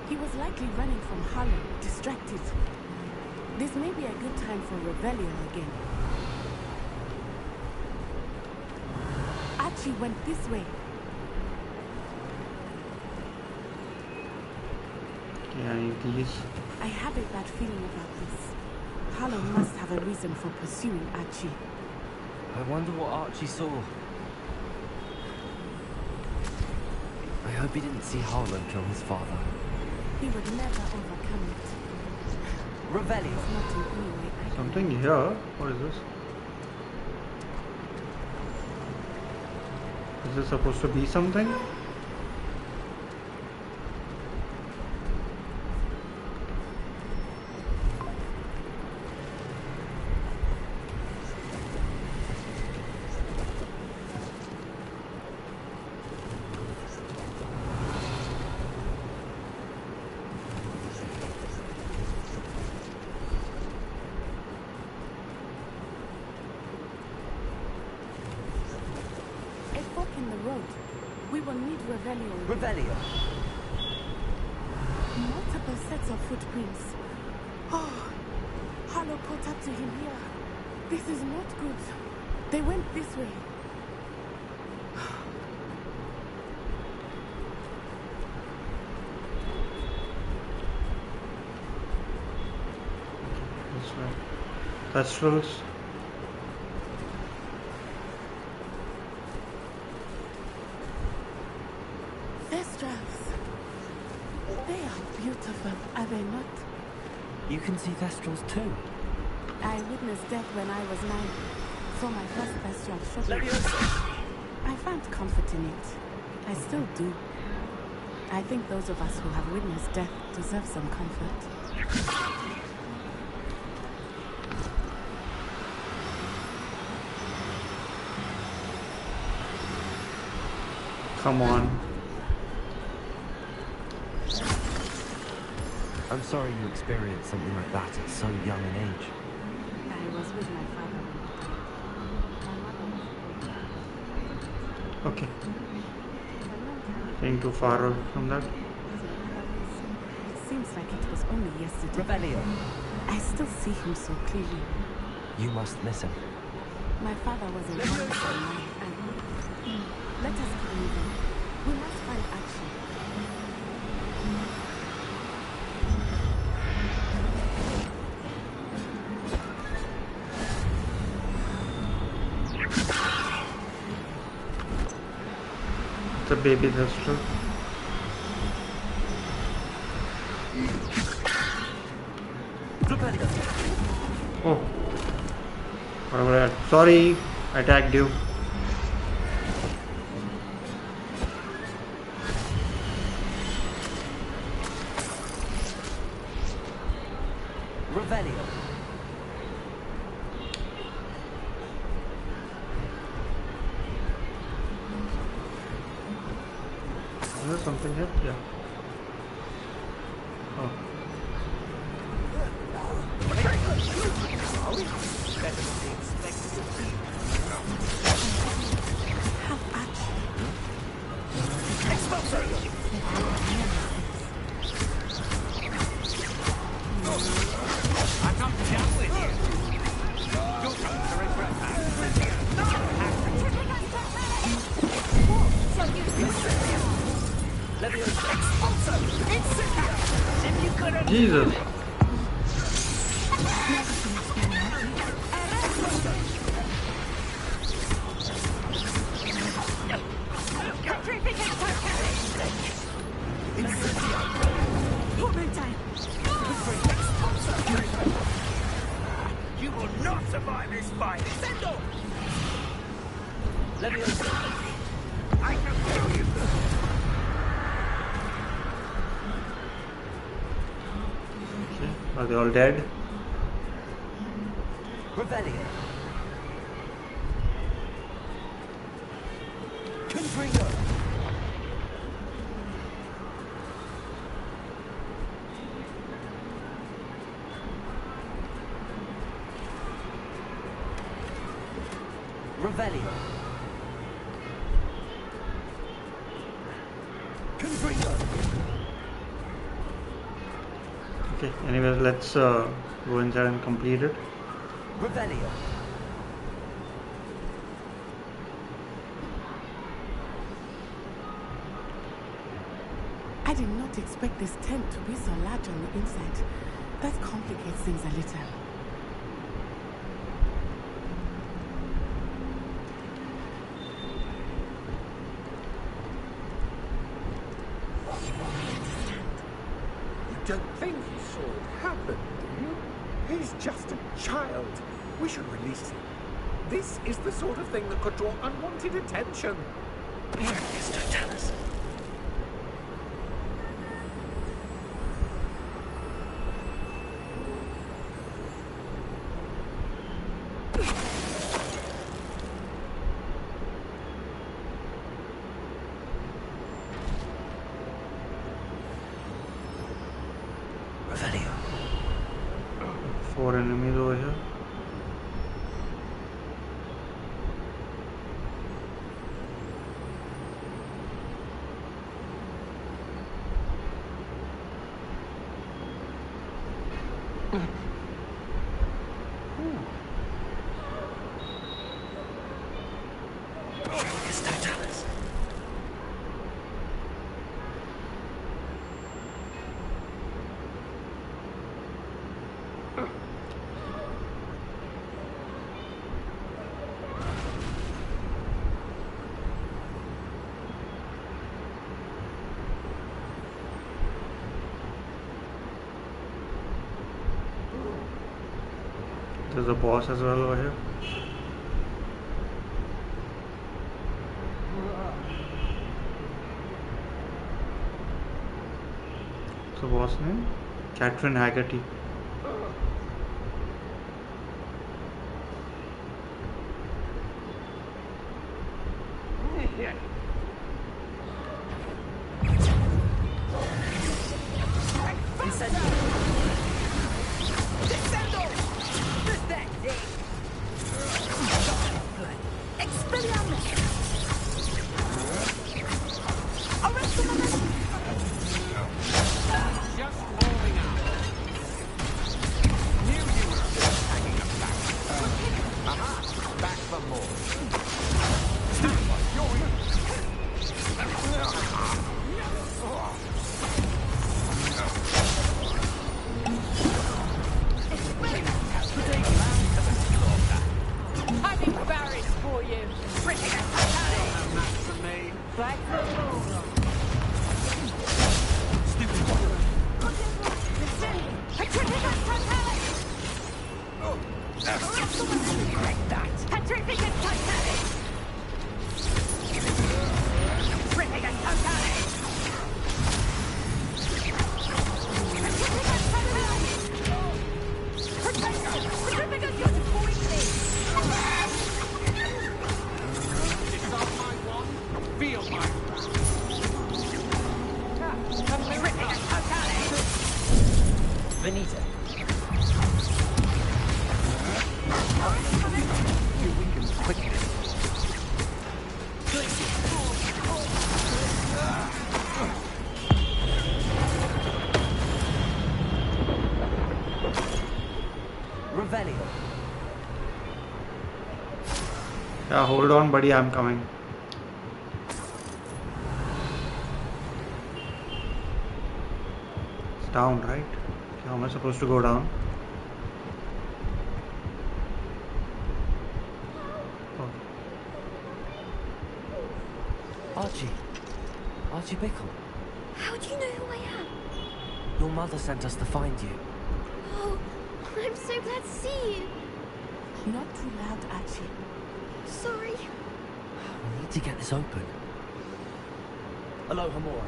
Speaker 10: He was likely running from Harlow, distracted. This may be a good time for Revelio again. Archie went this way.
Speaker 1: Yeah, I need these.
Speaker 10: I have a bad feeling about this. Harlow must have a reason for pursuing Archie.
Speaker 3: I wonder what Archie saw. I hope he didn't see Harlow kill his father.
Speaker 10: He would never overcome it.
Speaker 3: Revelio.
Speaker 10: It's not in any way I can.
Speaker 1: Something here. What is this? Is this supposed to be something?
Speaker 10: A fork in the road. We will need Revelio.
Speaker 3: Revelio.
Speaker 10: Multiple sets of footprints. Oh, Harlow caught up to him here. This is not good. They went this way.
Speaker 1: This way. That's close.
Speaker 10: Thestrals. They are beautiful, are they not?
Speaker 3: You can see Thestrals too.
Speaker 10: I witnessed death when I was 9. Saw my first Thestral shot. I found comfort in it. I still do. I think those of us who have witnessed death deserve some comfort.
Speaker 1: Come on.
Speaker 3: I'm sorry you experienced something like that at so young an age.
Speaker 10: I was with my father.
Speaker 1: Okay. Getting too far away from that.
Speaker 10: It seems like it was only yesterday.
Speaker 3: Rebellion.
Speaker 10: I still see him so clearly.
Speaker 3: You must miss him.
Speaker 10: My father was a wonderful man, and let us keep moving. We must find action.
Speaker 1: The baby thruster. Oh, what about that? Sorry, I attacked you.
Speaker 3: Revelio.
Speaker 1: Is there something here? Yeah. Oh. Jesus.
Speaker 5: You will not survive this fight! Send off! I can kill you!
Speaker 1: Okay. Are they all dead?
Speaker 3: Revelio. Confringo. Revelio. Confringo.
Speaker 1: Okay, anyways, let's go inside and complete it.
Speaker 3: Revelio.
Speaker 10: I did not expect this tent to be so large on the inside. That complicates things a little.
Speaker 4: You don't think he saw it happen, do you? He's just a child. We should release him. This is the sort of thing that could draw unwanted attention.
Speaker 7: Tell us. Revelio.
Speaker 1: 4 enemies over here.
Speaker 7: Tell us.
Speaker 1: There's a boss as well over here. boss name? Catherine Haggerty. Yeah, hold on, buddy, I'm coming. It's down, right? Okay, how am I supposed to go down? Oh.
Speaker 3: Archie Bickle.
Speaker 9: How do you know who I am?
Speaker 3: Your mother sent us to find you.
Speaker 9: Oh, I'm so glad to see you.
Speaker 10: Not too loud, Archie.
Speaker 9: Sorry.
Speaker 3: We need to get this open. Hello, Hamura.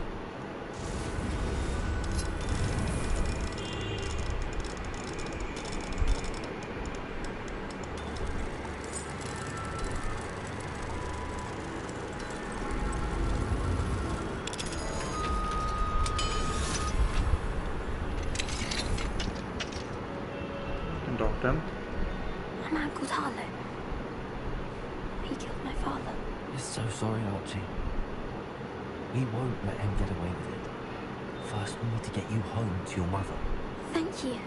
Speaker 1: Doctor.
Speaker 9: A man called Harlow. He killed my father.
Speaker 3: We're so sorry, Archie. We won't let him get away with it. First, we need to get you home to your mother.
Speaker 9: Thank you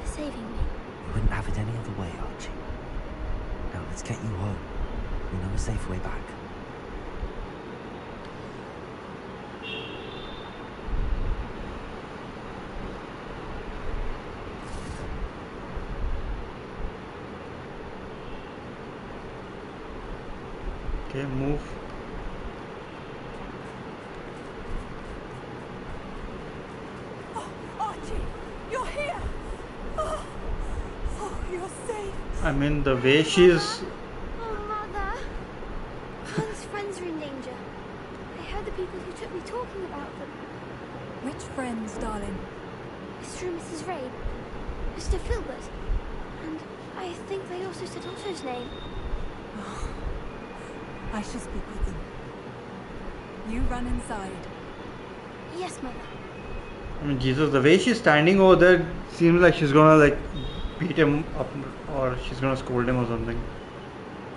Speaker 9: for saving me.
Speaker 3: We wouldn't have it any other way, Archie. Now, let's get you home. We know a safe way back.
Speaker 1: Okay, move.
Speaker 6: Oh, Archie, you're here. Oh, you're safe.
Speaker 1: I mean, the way she's...
Speaker 9: Oh, Mother. Father's friends are in danger. I heard the people who took me talking about them.
Speaker 6: Which friends, darling?
Speaker 9: Mr. and Mrs. Ray, Mr. Filbert, and I think they also said Otto's name.
Speaker 6: Oh, I shall speak with them. You run inside.
Speaker 9: Yes, Mother.
Speaker 1: I mean, Jesus, the way she's standing over there seems like she's gonna like beat him up or she's gonna scold him or something.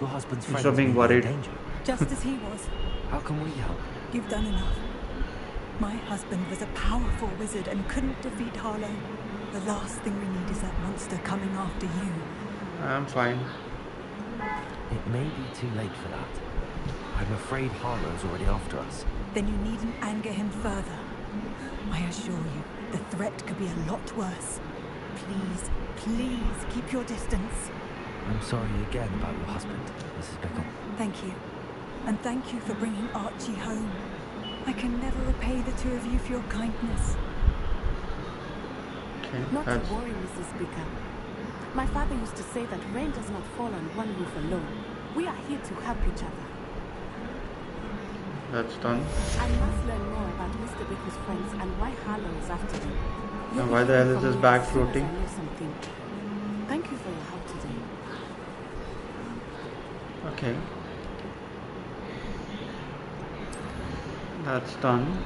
Speaker 3: Your husband's
Speaker 1: Instead
Speaker 3: friends
Speaker 1: of being
Speaker 3: may be in
Speaker 1: worried.
Speaker 3: danger.
Speaker 6: Just as he was.
Speaker 3: How can we help?
Speaker 6: You've done enough. My husband was a powerful wizard and couldn't defeat Harlow. The last thing we need is that monster coming after you.
Speaker 1: I'm fine.
Speaker 3: It may be too late for that. I'm afraid Harlow's already after us.
Speaker 6: Then you needn't anger him further. I assure you, the threat could be a lot worse. Please, please keep your distance.
Speaker 3: I'm sorry again about your husband, Mrs. Bickle.
Speaker 6: Thank you. And thank you for bringing Archie home. I can never repay the two of you for your kindness.
Speaker 1: Okay,
Speaker 10: Not to
Speaker 1: that's...
Speaker 10: worry, Mrs. Bickle. My father used to say that rain does not fall on one roof alone. We are here to help each other.
Speaker 1: That's done.
Speaker 10: I must learn more about Mr. Bicker's friends and why Harlow is after them.
Speaker 1: And why the hell is this bag floating?
Speaker 10: Thank you for your help today.
Speaker 1: Okay. That's done.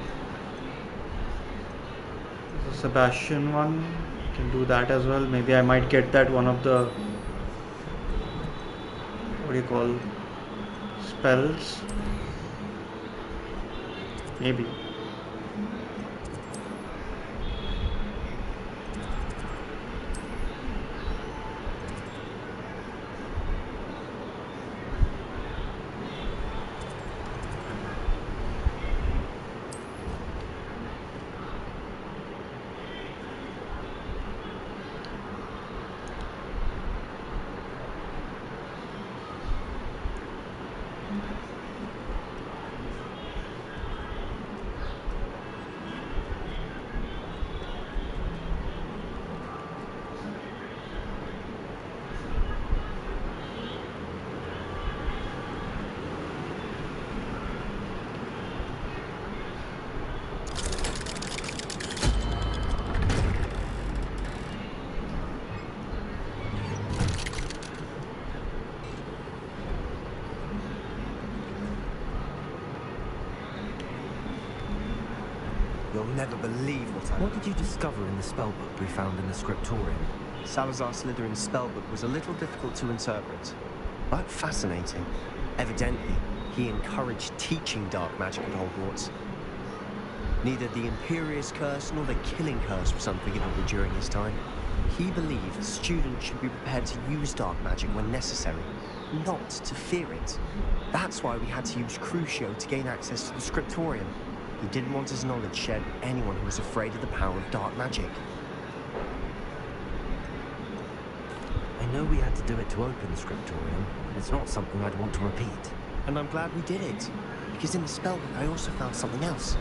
Speaker 1: The Sebastian one. Can do that as well. Maybe I might get that one of the, what do you call, spells. Maybe.
Speaker 11: You'll never believe
Speaker 3: What did you discover in the spellbook we found in the scriptorium?
Speaker 11: Salazar Slytherin's spellbook was a little difficult to interpret, but fascinating. Evidently, he encouraged teaching dark magic at Hogwarts. Neither the Imperious Curse nor the Killing Curse was unforgivable during his time. He believed students should be prepared to use dark magic when necessary, not to fear it. That's why we had to use Crucio to gain access to the scriptorium. He didn't want his knowledge shared with anyone who was afraid of the power of dark magic.
Speaker 3: I know we had to do it to open the scriptorium, but it's not something I'd want to repeat.
Speaker 11: And I'm glad we did it, because in the spellbook I also found something else.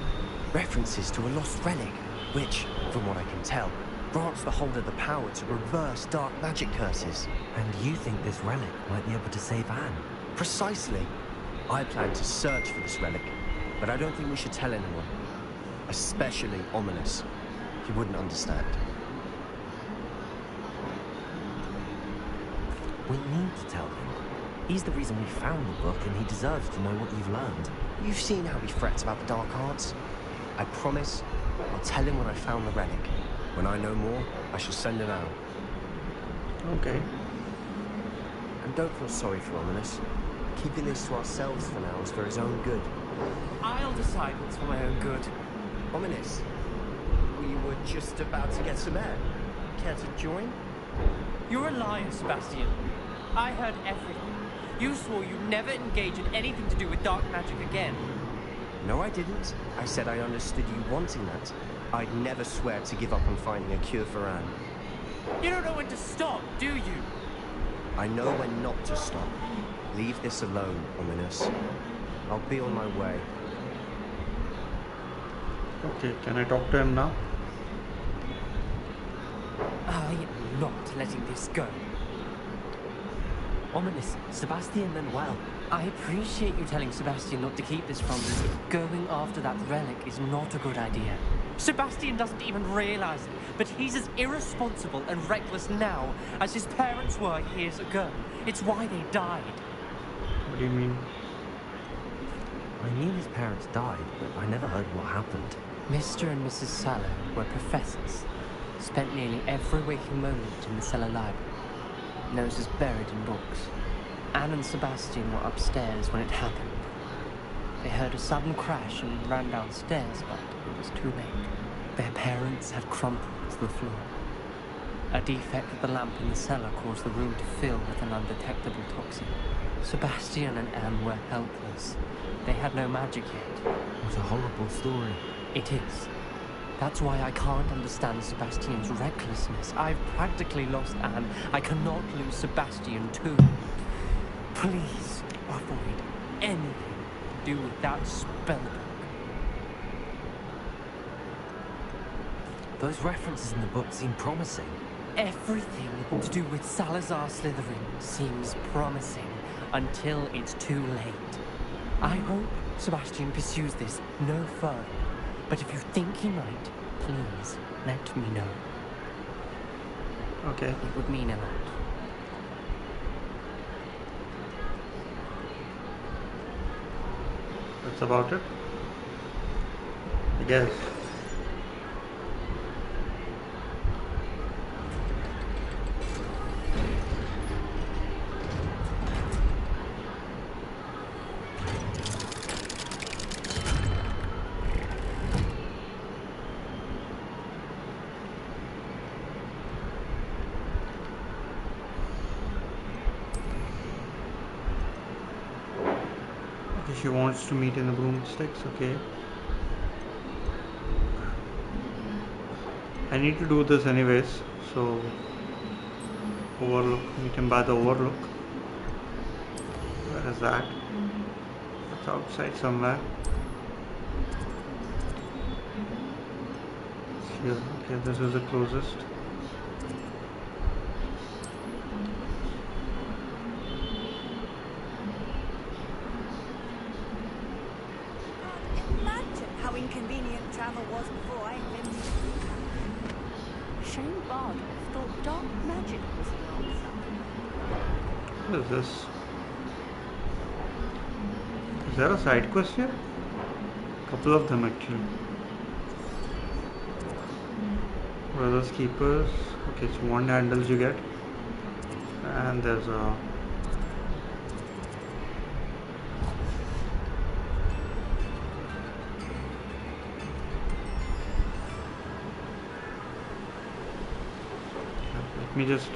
Speaker 11: References to a lost relic, which, from what I can tell, grants the holder the power to reverse dark magic curses.
Speaker 3: And you think this relic might be able to save Anne?
Speaker 11: Precisely. I plan to search for this relic, but I don't think we should tell anyone. Especially Ominous. He wouldn't understand.
Speaker 3: We need to tell him. He's the reason we found the book, and he deserves to know what you've learned.
Speaker 11: You've seen how he frets about the dark arts. I promise I'll tell him when I found the relic. When I know more, I shall send him out.
Speaker 1: Okay.
Speaker 11: And don't feel sorry for Ominous. Keeping this to ourselves for now is for his own good.
Speaker 12: I'll decide what's for my own good.
Speaker 11: Ominous, we were just about to get some air. Care to join?
Speaker 12: You're a liar, Sebastian. I heard everything. You swore you'd never engage in anything to do with dark magic again.
Speaker 11: No, I didn't. I said I understood you wanting that. I'd never swear to give up on finding a cure for Anne.
Speaker 12: You don't know when to stop, do you?
Speaker 11: I know when not to stop. Leave this alone, Ominous. I'll be on my way.
Speaker 1: Okay, can I talk to him now?
Speaker 12: I am not letting this go.
Speaker 3: Ominous, Sebastian meant well.
Speaker 12: I appreciate you telling Sebastian not to keep this from me. Going after that relic is not a good idea. Sebastian doesn't even realize it, but he's as irresponsible and reckless now as his parents were years ago. It's why they died.
Speaker 1: What do you mean?
Speaker 3: I knew his parents died, but I never heard what happened.
Speaker 12: Mr. and Mrs. Sallow were professors. Spent nearly every waking moment in the cellar library. Noses buried in books. Anne and Sebastian were upstairs when it happened. They heard a sudden crash and ran downstairs, but it was too late. Their parents had crumpled to the floor. A defect of the lamp in the cellar caused the room to fill with an undetectable toxin. Sebastian and Anne were helpless. They had no magic yet.
Speaker 3: What a horrible story.
Speaker 12: It is. That's why I can't understand Sebastian's recklessness. I've practically lost Anne. I cannot lose Sebastian too. Please avoid anything to do with that spellbook.
Speaker 3: Those references in the book seem promising.
Speaker 12: Everything to do with Salazar Slytherin seems promising until it's too late. I hope Sebastian pursues this no further. But if you think he might, please let me know.
Speaker 1: Okay.
Speaker 12: It would mean a lot.
Speaker 1: That's about it, I guess. She wants to meet in the broomsticks, okay. I need to do this anyways, so overlook, meet him by the overlook. Where is that? It's outside somewhere. It's here, okay, this is the closest.
Speaker 6: How inconvenient travel was before I lived.
Speaker 10: Shane Bard thought dark magic was an answer.
Speaker 1: What is this? Is there a side quest here? Couple of them actually. Brothers Keepers. Okay, it's one handles you get. And there's a let me just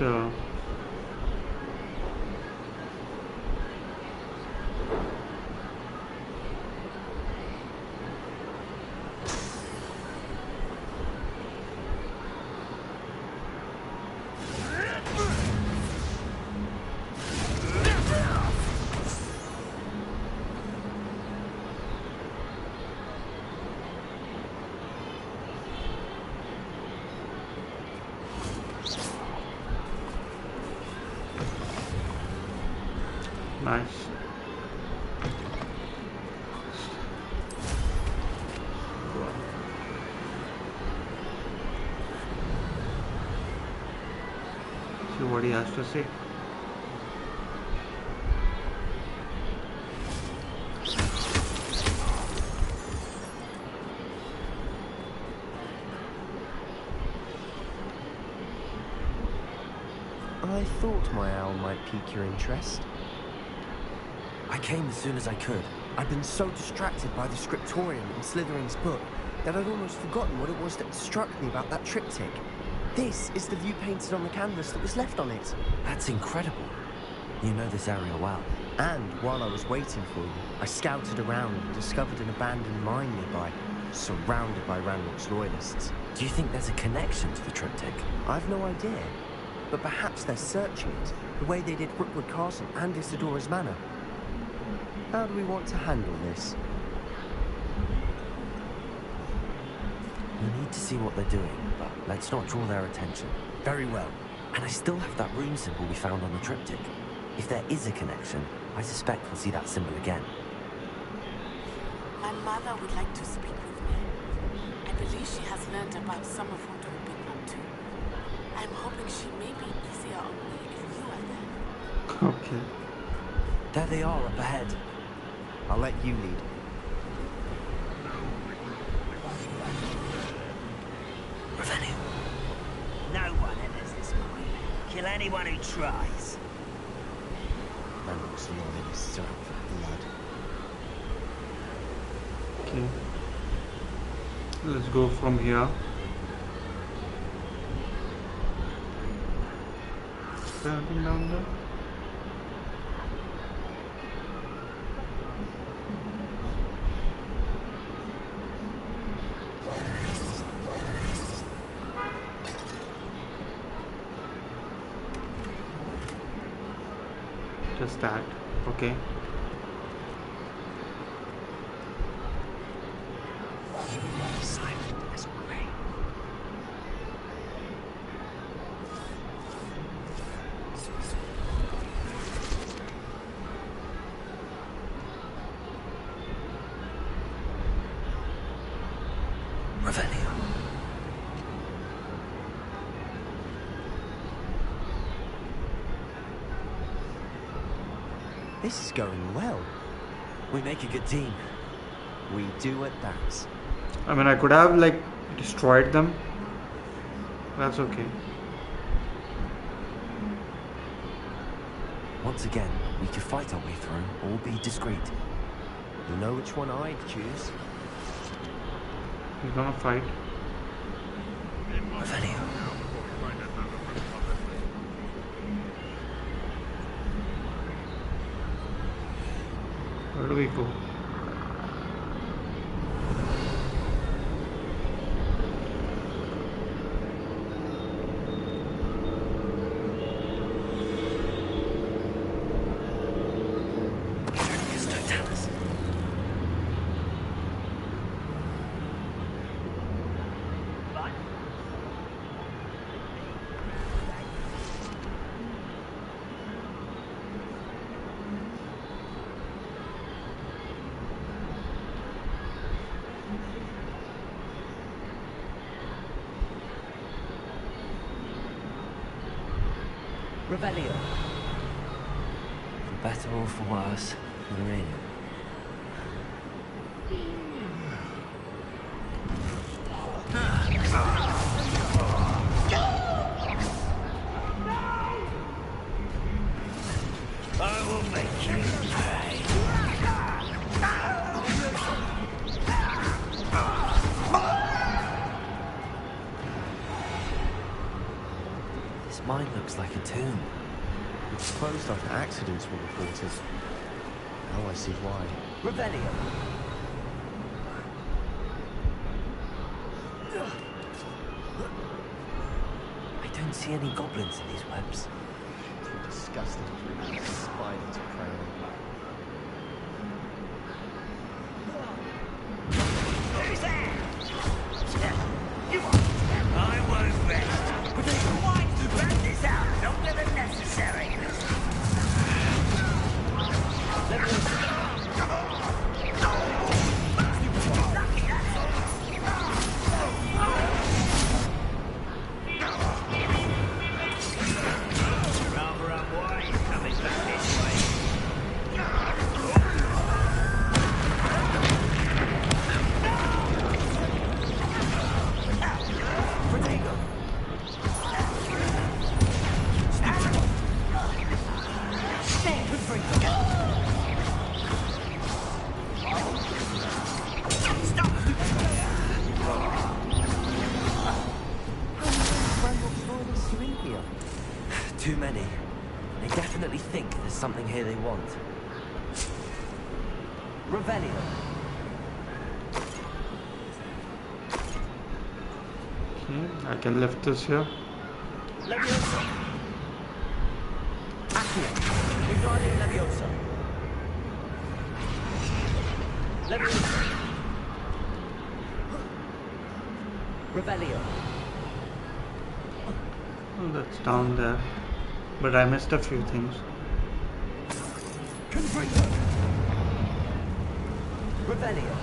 Speaker 1: nice. See what he has to say.
Speaker 11: I thought my owl might pique your interest. I came as soon as I could. I'd been so distracted by the scriptorium in Slytherin's book that I'd almost forgotten what it was that struck me about that triptych. This is the view painted on the canvas that was left on it.
Speaker 3: That's incredible. You know this area well.
Speaker 11: And while I was waiting for you, I scouted around and discovered an abandoned mine nearby, surrounded by Ranrock's loyalists.
Speaker 3: Do you think there's a connection to the triptych?
Speaker 11: I've no idea, but perhaps they're searching it, the way they did Brookwood Castle and Isidora's Manor. How do we want to handle this?
Speaker 3: We need to see what they're doing, but let's not draw their attention. Very well. And I still have that rune symbol we found on the triptych. If there is a connection, I suspect we'll see that symbol again.
Speaker 10: My mother would like to speak with me. I believe she has learned about some of what we've been up to. I'm hoping she may be easier on me if you are there.
Speaker 1: Okay.
Speaker 3: There they are up ahead.
Speaker 11: I'll let you lead.
Speaker 3: Revenue.
Speaker 7: No one enters this mine. Kill anyone who tries.
Speaker 11: Ranrock's loyalists are out for blood.
Speaker 1: Okay. Let's go from here. Is there anything down there? Just that. Okay.
Speaker 7: Silent as rain.
Speaker 11: This is going well.
Speaker 3: We make a good team.
Speaker 11: We do at that.
Speaker 1: I mean, I could have like destroyed them. That's okay.
Speaker 3: Once again, we could fight our way through or be discreet.
Speaker 11: You know which one I'd choose?
Speaker 1: We're gonna fight.
Speaker 3: Revelio.
Speaker 1: Where do we go?
Speaker 3: Revelio. For better or for worse, we're in.
Speaker 7: I will make you pay.
Speaker 3: This mine looks like a tomb.
Speaker 11: It's closed after accidents were reported. Now I see why.
Speaker 3: Revelio. I don't see any goblins in these webs.
Speaker 11: Too disgusting to be a spider to prey on.
Speaker 7: Who's there? You I won't rest. But there's why to drag this out longer than necessary. Rather unwise coming back this way.
Speaker 3: Too many. They definitely think there's something here they want. Revelio.
Speaker 1: Okay, I can lift this here.
Speaker 3: Leviosa. Accio. Wingardium Leviosa. Leviosa. Revelio.
Speaker 1: Oh, that's down there. But I missed a few things.
Speaker 3: Confringo. Revelio.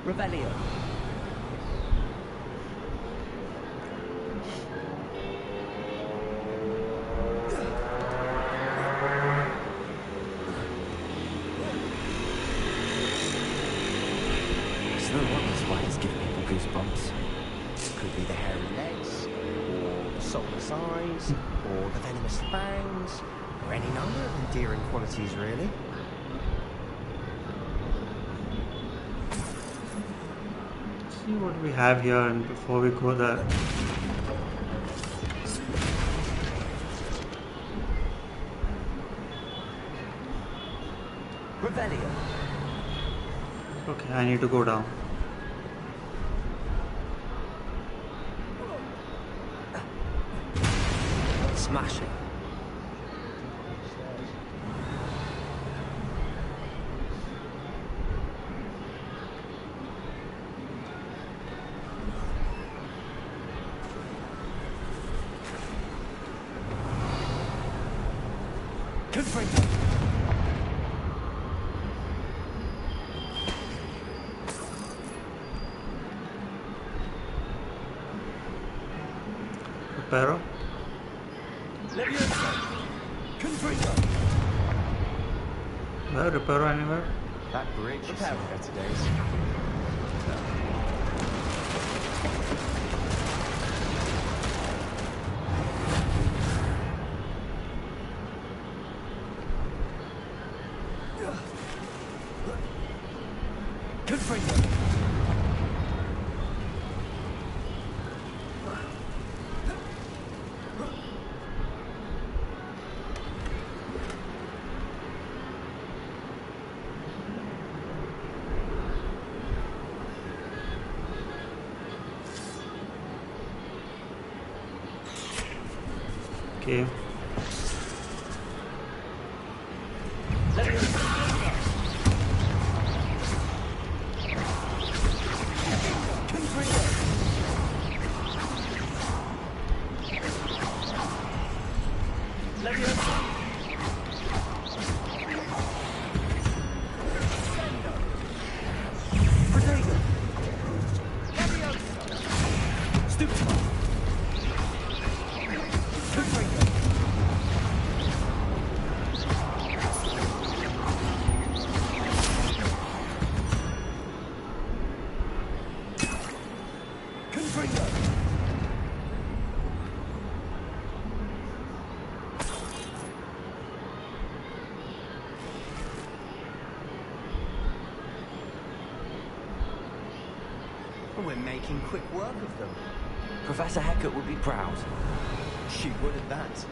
Speaker 3: Revelio. It's no wonder spiders give people goosebumps.
Speaker 11: Could be the hairy legs, or the soulless eyes, or the venomous fangs, or any number of endearing qualities, really.
Speaker 1: See what we have here, and before we go there.
Speaker 3: Revelio.
Speaker 1: Okay, I need to go down.
Speaker 3: Smashing. Confringo.
Speaker 1: Reparo. No Reparo anywhere.
Speaker 11: That bridge has seen better days.
Speaker 1: Okay.
Speaker 11: We're making quick work of them.
Speaker 3: Professor Hecat would be proud.
Speaker 11: She would at that.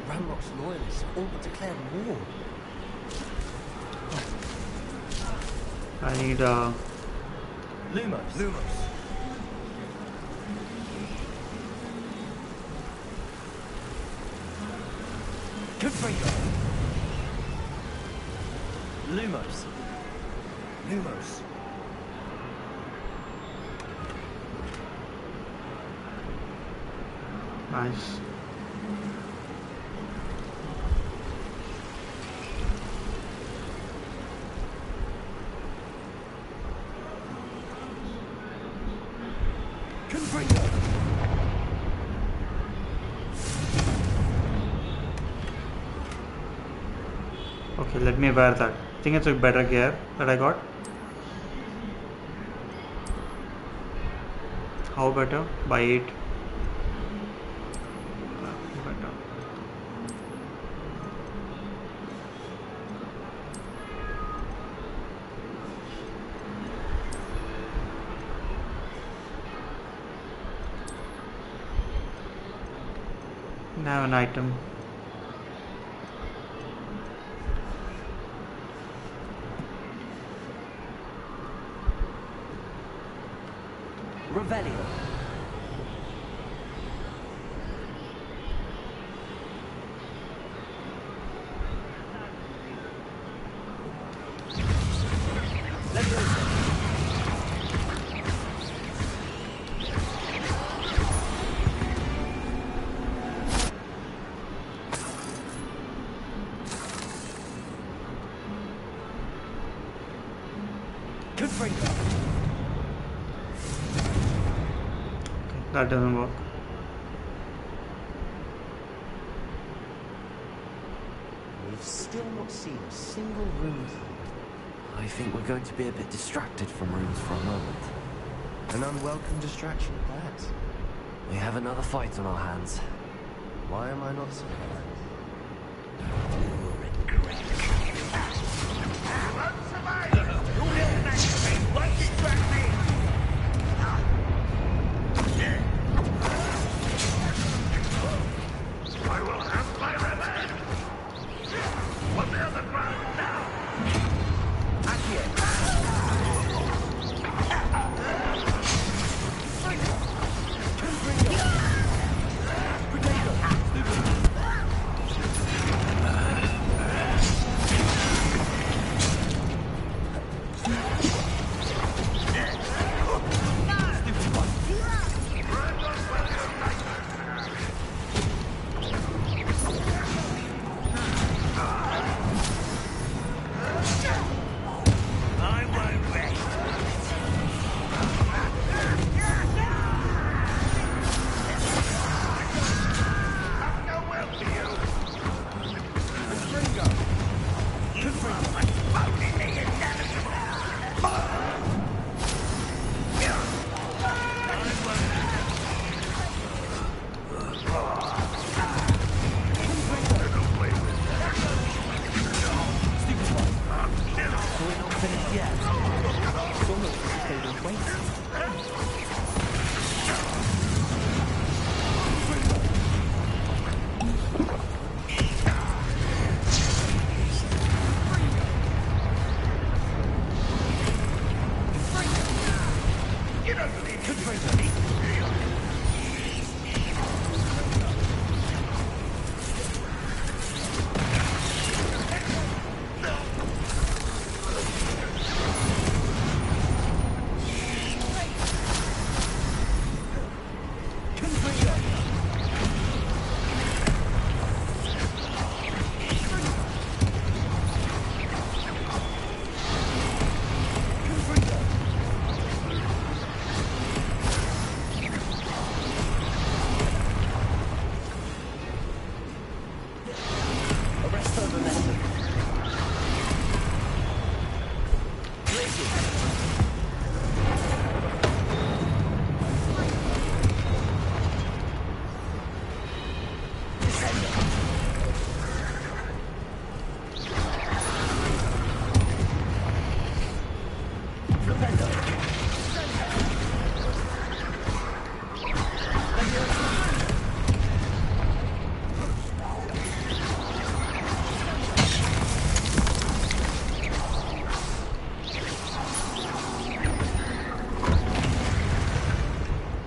Speaker 11: Ranrock's loyalists all but declared war.
Speaker 1: I need
Speaker 11: Lumos. Confringo. Lumos.
Speaker 1: nice. Okay, let me wear that. I think it's a better gear that I got. How better? By 8. Better. Now an item.
Speaker 3: Revelio. That doesn't work.
Speaker 11: We've still not seen a single rune.
Speaker 3: I think we're going to be a bit distracted from runes for a moment.
Speaker 11: An unwelcome distraction at that.
Speaker 3: We have another fight on our hands.
Speaker 11: Why am I not surprised?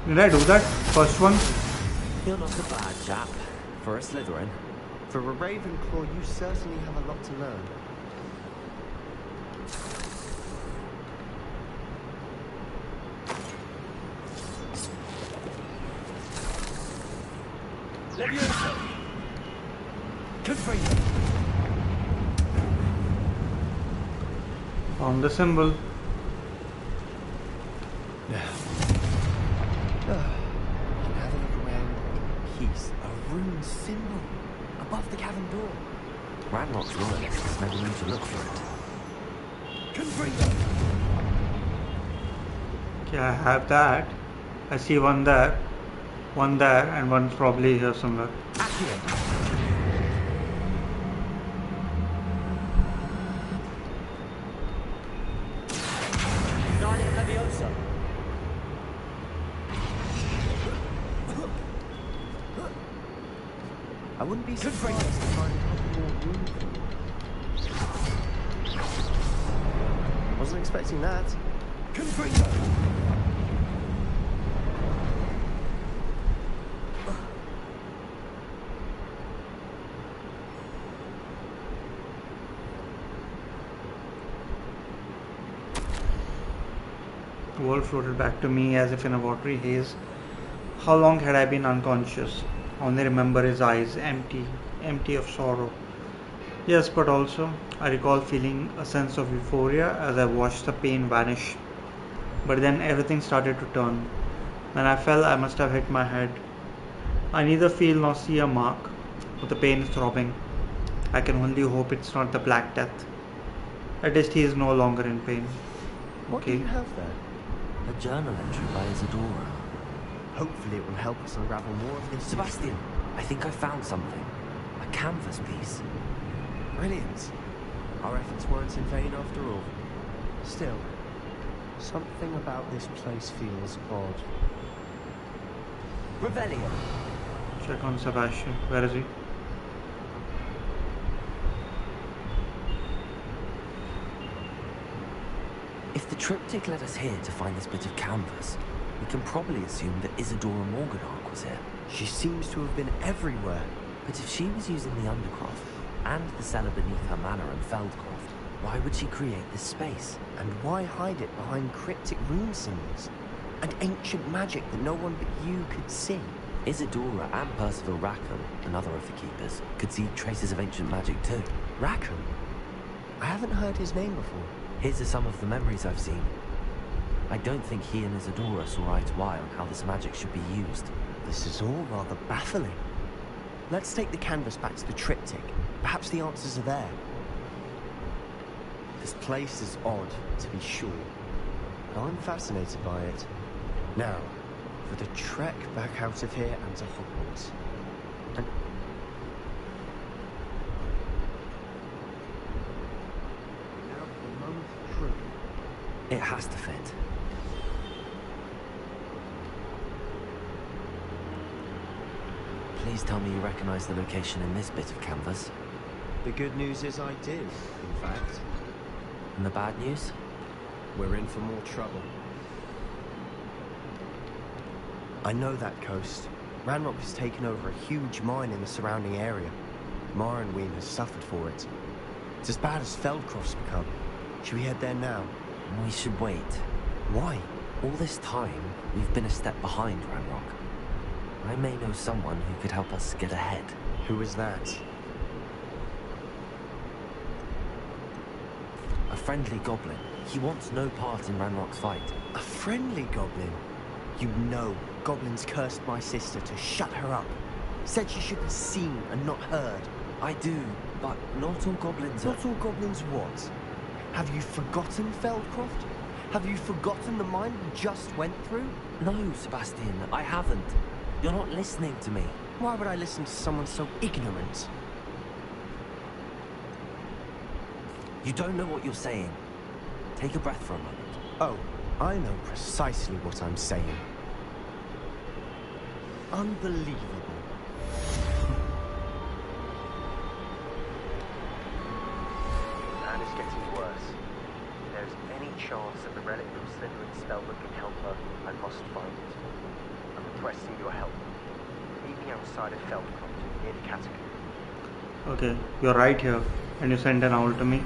Speaker 1: Did I do that? First one?
Speaker 11: You're not a bad chap. For a Slytherin. For a Ravenclaw, you certainly have a lot to learn.
Speaker 7: Leviosa! Confringo!
Speaker 1: Found the symbol.
Speaker 11: Have a look around. Peace. A rune symbol. Above the cavern door. Ranrock's royalists never knew to look for it.
Speaker 7: Confringo!
Speaker 1: Okay, I have that. I see one there, and one's probably here somewhere.
Speaker 7: Guardian Leviosa!
Speaker 11: I wouldn't be surprised to find more room. Wasn't expecting that.
Speaker 7: Confringo!
Speaker 1: The world floated back to me as if in a watery haze. How long had I been unconscious? I only remember his eyes, empty of sorrow. Yes, but also, I recall feeling a sense of euphoria as I watched the pain vanish. But then everything started to turn. When I fell, I must have hit my head. I neither feel nor see a mark, but the pain is throbbing. I can only hope it's not the Black Death. At least he is no longer in pain.
Speaker 11: What do you have there?
Speaker 3: A journal entry by Isadora.
Speaker 11: Hopefully it will help us unravel more of this.
Speaker 3: Sebastian, I think I found something. A canvas piece.
Speaker 11: Brilliant. Our efforts weren't in vain after all. Still, something about this place feels odd.
Speaker 7: Revelio!
Speaker 1: Check on Sebastian. Where is he?
Speaker 3: If the triptych led us here to find this bit of canvas, we can probably assume that Isadora Morganach was here.
Speaker 11: She seems to have been everywhere.
Speaker 3: But if she was using the Undercroft, and the cellar beneath her manor in Feldcroft, why would she create this space?
Speaker 11: And why hide it behind cryptic rune symbols? And ancient magic that no one but you could see?
Speaker 3: Isadora and Percival Rackham, another of the keepers, could see traces of ancient magic too.
Speaker 11: Rackham? I haven't heard his name before.
Speaker 3: His are some of the memories I've seen. I don't think he and Isadora saw eye to eye on how this magic should be used.
Speaker 11: This is all rather baffling. Let's take the canvas back to the triptych. Perhaps the answers are there. This place is odd, to be sure, but I'm fascinated by it. Now, for the trek back out of here and to Hogwarts. And now for the moment of truth.
Speaker 3: It has to fit. Please tell me you recognize the location in this bit of canvas.
Speaker 11: The good news is I did, in fact.
Speaker 3: And the bad news?
Speaker 11: We're in for more trouble. I know that coast. Ranrock has taken over a huge mine in the surrounding area. Morrowind has suffered for it. It's as bad as Feldcroft's become. Should we head there now?
Speaker 3: We should wait.
Speaker 11: Why?
Speaker 3: All this time, we've been a step behind Ranrock. I may know someone who could help us get ahead.
Speaker 11: Who is that?
Speaker 3: A friendly goblin. He wants no part in Ranrock's fight.
Speaker 11: A friendly goblin? You know, goblins cursed my sister to shut her up. Said she should be seen and not heard.
Speaker 3: I do, but not all goblins are...
Speaker 11: Not all goblins what? Have you forgotten Feldcroft? Have you forgotten the mine we just went through?
Speaker 3: No, Sebastian, I haven't. You're not listening to me.
Speaker 11: Why would I listen to someone so ignorant?
Speaker 3: You don't know what you're saying. Take a breath for a moment.
Speaker 11: Oh, I know precisely what I'm saying. Unbelievable. Anne is getting worse. If there's any chance that the relic from Slytherin's spellbook can help her, I must find it. I'm requesting your help. Meet me outside of Feldcroft, near the catacomb.
Speaker 1: Okay, you're right here, and you sent an owl to me.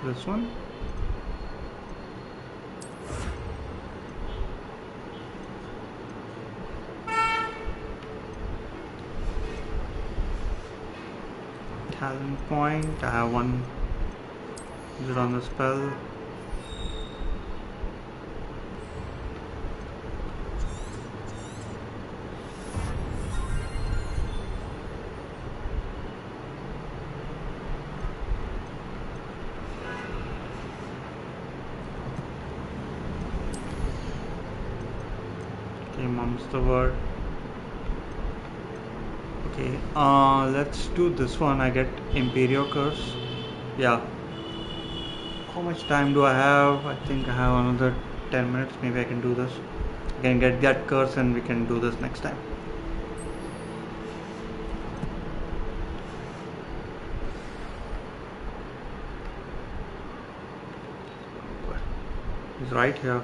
Speaker 1: So this one. Talent point. I have one. Is it on the spell? Okay, mum's the word. Okay, let's do this one. I get Imperio Curse. Yeah. How much time do I have? I think I have another 10 minutes. Maybe I can do this. I can get that curse and we can do this next time. He's right here.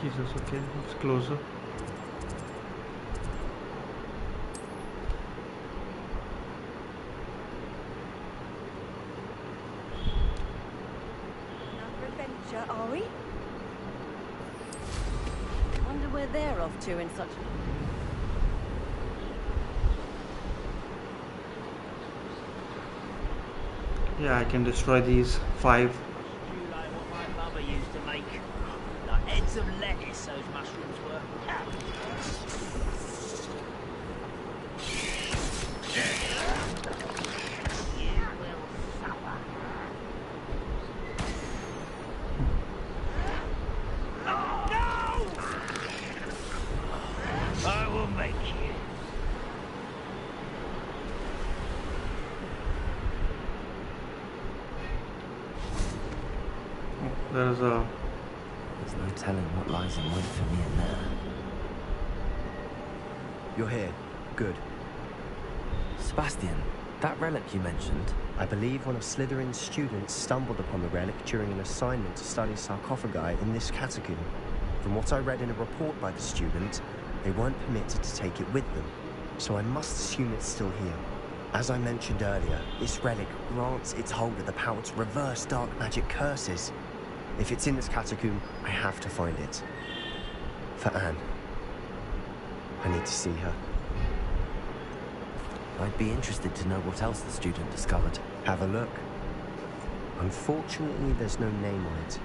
Speaker 1: Jesus, okay, it's closer.
Speaker 6: Another adventure, are we? Wonder where they're off to in such...
Speaker 1: Yeah, I can destroy these 5.
Speaker 7: You like what my mother used to make? Like heads of lettuce, those mushrooms were. You will suffer. Oh, no! I will make you.
Speaker 1: There's a...
Speaker 3: There's no telling what lies in wait for me in there.
Speaker 11: You're here. Good.
Speaker 3: Sebastian, that relic you mentioned...
Speaker 11: I believe one of Slytherin's students stumbled upon the relic during an assignment to study sarcophagi in this catacomb. From what I read in a report by the student, they weren't permitted to take it with them, so I must assume it's still here. As I mentioned earlier, this relic grants its holder the power to reverse dark magic curses. If it's in this catacomb, I have to find it. For Anne. I need to see her.
Speaker 3: I'd be interested to know what else the student discovered.
Speaker 11: Have a look. Unfortunately, there's no name on it.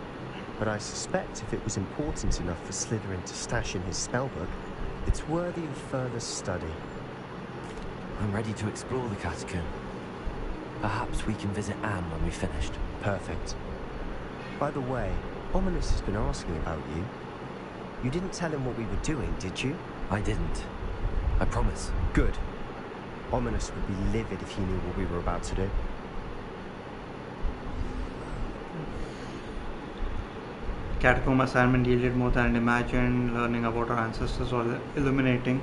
Speaker 11: But I suspect if it was important enough for Slytherin to stash in his spellbook, it's worthy of further study.
Speaker 3: I'm ready to explore the catacomb. Perhaps we can visit Anne when we've finished.
Speaker 11: Perfect. By the way, Ominous has been asking about you. You didn't tell him what we were doing, did you?
Speaker 3: I didn't. I promise.
Speaker 11: Good. Ominous would be livid if he knew what we were about to do.
Speaker 1: Catacomb assignment yielded more than I'd imagined. Learning about our ancestors was illuminating.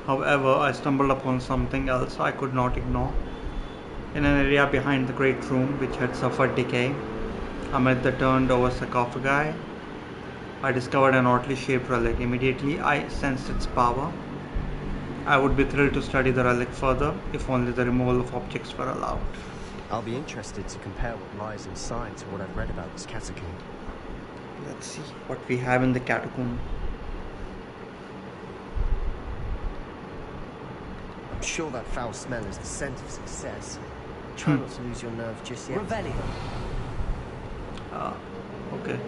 Speaker 1: However, I stumbled upon something else I could not ignore. In an area behind the great room, which had suffered decay, amid the turned over sarcophagi, I discovered an oddly shaped relic. Immediately, I sensed its power. I would be thrilled to study the relic further, if only the removal of objects were allowed.
Speaker 11: I'll be interested to compare what lies inside to what I've read about this catacomb.
Speaker 1: Let's see what we have in the catacomb.
Speaker 11: I'm sure that foul smell is the scent of success. Try not to lose your nerve just yet.
Speaker 3: Revelio.
Speaker 1: Okay.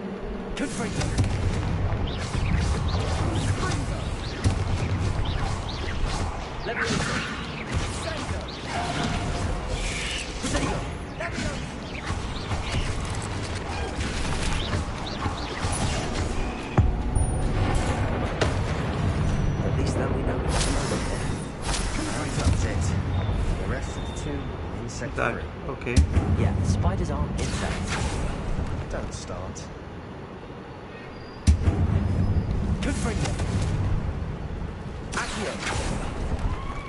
Speaker 3: At least then we know what's going on here.
Speaker 11: That's it. The rest of the tomb, insect free.
Speaker 1: Okay.
Speaker 3: Yeah, the spiders aren't insects.
Speaker 11: Don't start.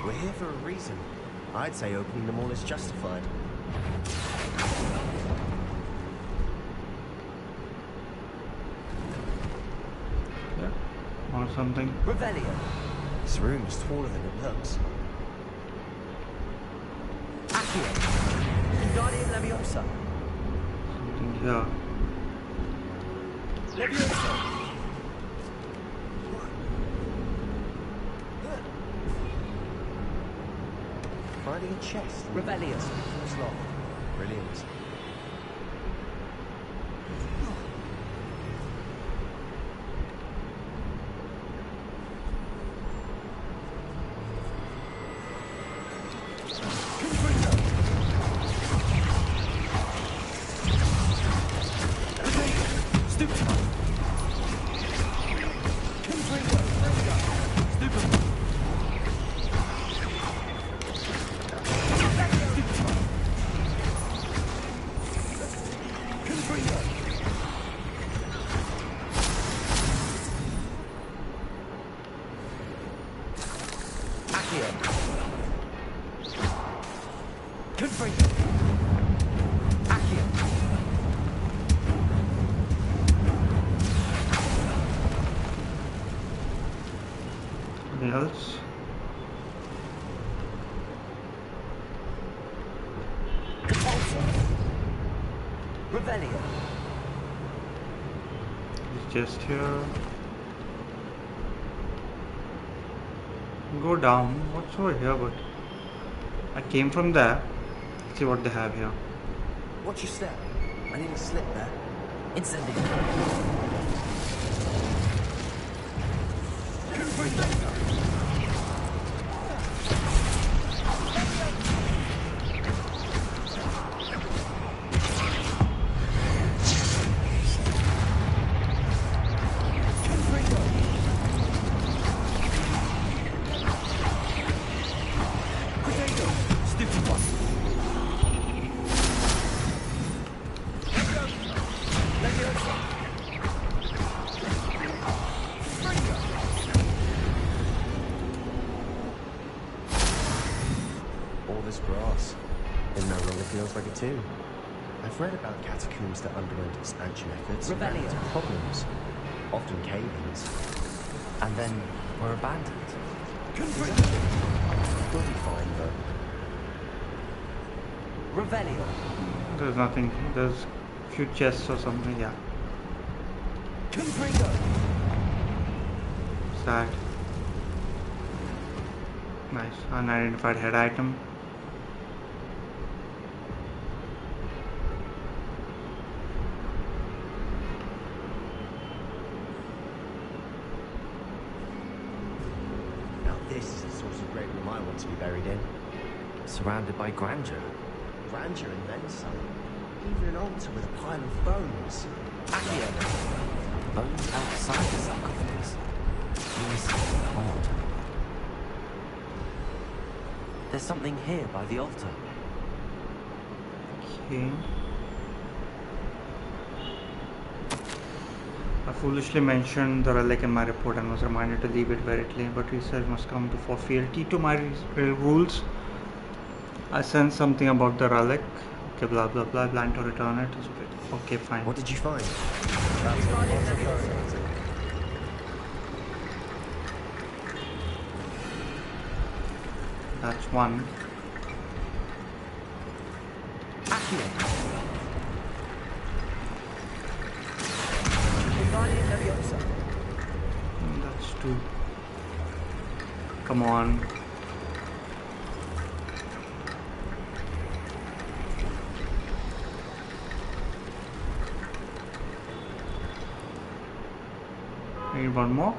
Speaker 11: We're here for a reason. I'd say opening them all is justified.
Speaker 1: Yeah. Or something.
Speaker 3: Revelio.
Speaker 11: This room is taller than it looks.
Speaker 3: Accio. Guardian Leviosa.
Speaker 1: Something here.
Speaker 3: Leviosa.
Speaker 11: Finding a chest.
Speaker 3: Revelio.
Speaker 11: It's locked. Brilliant.
Speaker 1: Anything else?
Speaker 3: Revelio.
Speaker 1: It's just here. Go down. What's over here? But I came from there. Let's see what they have here.
Speaker 11: Watch your step. I didn't slip there.
Speaker 3: Incendio.
Speaker 11: All this grass. It no longer feels like a tomb. I've read about catacombs that underwent expansion efforts and ran into problems, often cave-ins,
Speaker 3: And then we're abandoned.
Speaker 11: Bloody fine though.
Speaker 3: Revelio.
Speaker 1: There's nothing. There's a few chests or something. Yeah. Sad. Nice. Unidentified head item.
Speaker 11: Now this is the sort of great room I want to be buried in.
Speaker 3: Surrounded by grandeur.
Speaker 11: Grandeur and then some. Even an altar with a pile of bones.
Speaker 3: Accio. Bones outside the sarcophagus. Seems odd. There's something here by the altar.
Speaker 1: Okay. I foolishly mentioned the relic in my report and was reminded to leave it where it lay, but research must come for fealty to my rules. I sensed something about the relic. Okay, blah blah blah. Plan to return it. Okay, fine.
Speaker 11: What did you find?
Speaker 1: That's one. That's two. Come on. Need one more.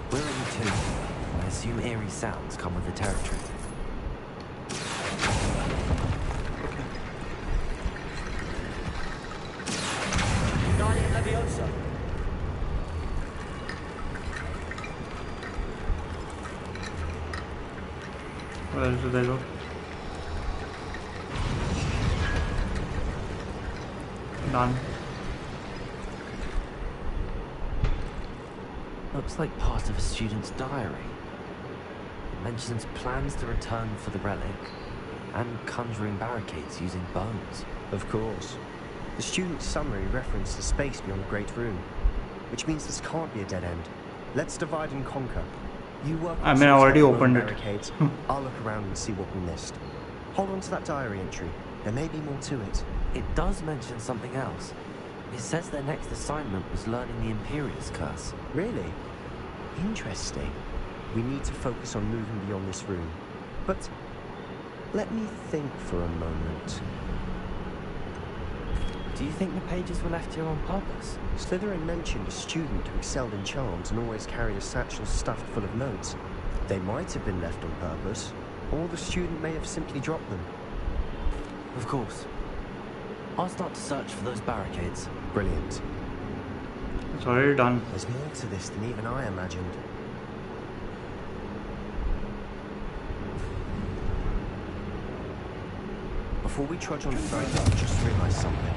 Speaker 3: Where are you two? I assume eerie sounds come with the territory.
Speaker 1: Where else do they go? Done.
Speaker 3: Looks like part of a student's diary. It mentions plans to return for the relic and conjuring barricades using bones.
Speaker 11: Of course. The student's summary referenced the space beyond the Great Room, which means this can't be a dead end. Let's divide and conquer. You work on
Speaker 1: I already opened it.
Speaker 11: barricades. I'll look around and see what we missed. Hold on to that diary entry. There may be more to it.
Speaker 3: It does mention something else. It says their next assignment was learning the Imperious Curse.
Speaker 11: Really? Interesting. We need to focus on moving beyond this room. But let me think for a moment.
Speaker 3: Do you think the pages were left here on purpose?
Speaker 11: Slytherin mentioned a student who excelled in charms and always carried a satchel stuffed full of notes. They might have been left on purpose, or the student may have simply dropped them.
Speaker 3: Of course. I'll start to search for those barricades.
Speaker 11: Brilliant.
Speaker 1: It's already done.
Speaker 11: There's more to this than even I imagined. Before we trudge on further, I just realised something.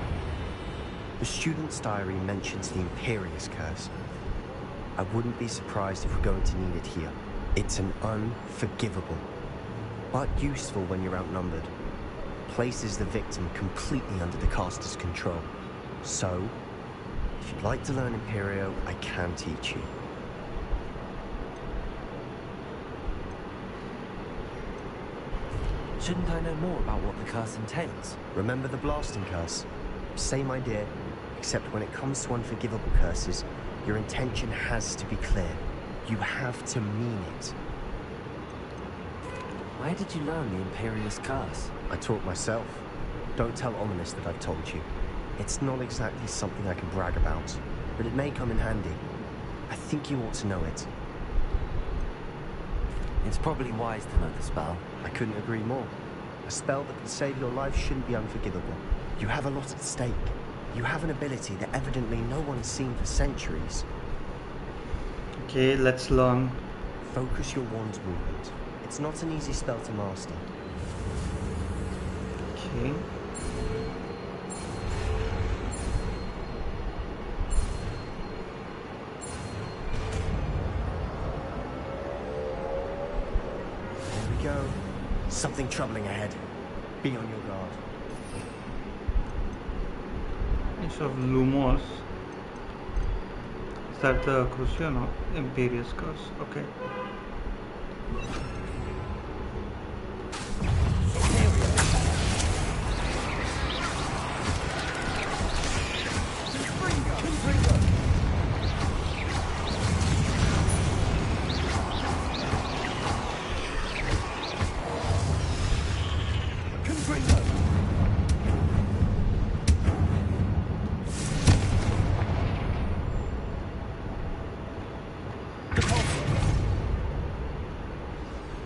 Speaker 11: The student's diary mentions the Imperious Curse. I wouldn't be surprised if we're going to need it here. It's an unforgivable, but useful when you're outnumbered. Places the victim completely under the caster's control. So, if you'd like to learn Imperio, I can teach you.
Speaker 3: Shouldn't I know more about what the curse entails?
Speaker 11: Remember the blasting curse? Same idea, except when it comes to unforgivable curses, your intention has to be clear. You have to mean it.
Speaker 3: Where did you learn the Imperious Curse?
Speaker 11: I taught myself. Don't tell Ominous that I've told you. It's not exactly something I can brag about, but it may come in handy. I think you ought to know it.
Speaker 3: It's probably wise to know the spell.
Speaker 11: I couldn't agree more. A spell that can save your life shouldn't be unforgivable. You have a lot at stake. You have an ability that evidently no one's seen for centuries.
Speaker 1: Okay, let's learn.
Speaker 11: Focus your wand's movement. It's not an easy spell to master.
Speaker 1: Okay.
Speaker 11: Here we go. Something troubling ahead. Be on your guard.
Speaker 1: Ace of Lumos. Is that the Crucio? No. Imperious Curse. Okay.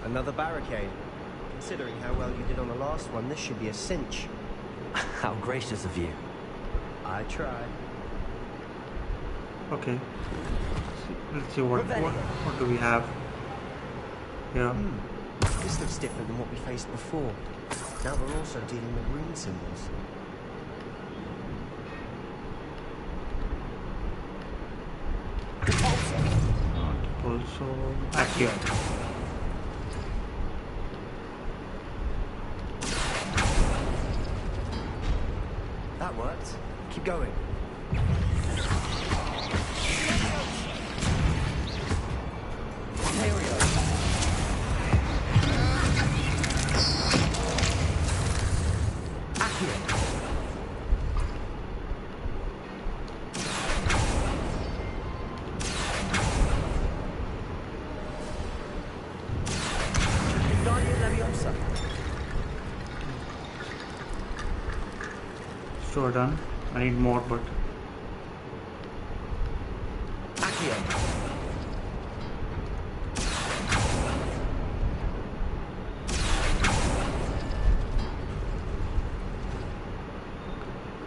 Speaker 11: Another barricade. Considering how well you did on the last one, this should be a cinch.
Speaker 3: How gracious of you.
Speaker 11: I tried.
Speaker 1: Okay. Let's see what do we have here.
Speaker 11: This looks different than what we faced before. Now we're also dealing with rune symbols.
Speaker 1: Also active.
Speaker 11: That worked. Keep going.
Speaker 1: So done. I need more, but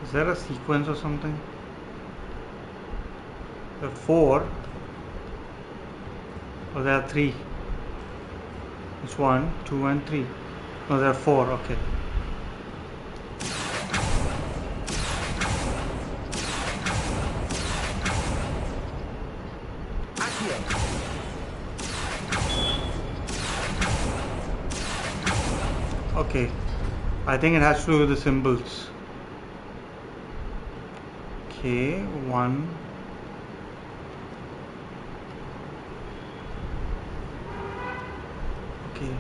Speaker 1: is there a sequence or something? There are 4. Oh, there are 3. It's 1, 2, and 3. No, there are 4. Okay. Okay, I think it has to do with the symbols. Okay, 1. Okay,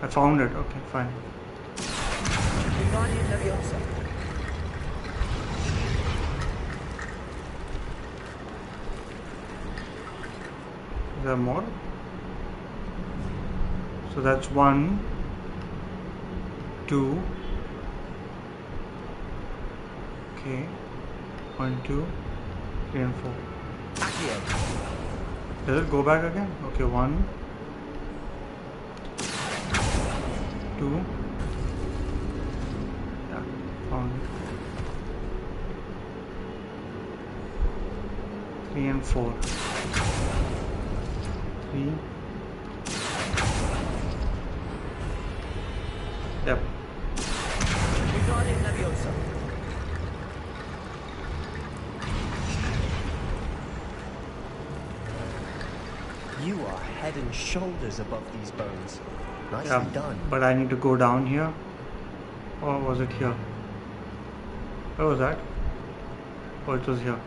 Speaker 1: I found it. Okay, fine. Is there more? So that's 1, 2. Okay, 1, 2, 3, and 4. Does it go back again? Okay, 1, 2. Yeah, found it. 3 and 4. 3. Yep.
Speaker 11: You are head and shoulders above these bones. Nicely
Speaker 1: Yeah,
Speaker 11: done.
Speaker 1: but I need to go down here. Or was it here? Where was that? Oh, it was here.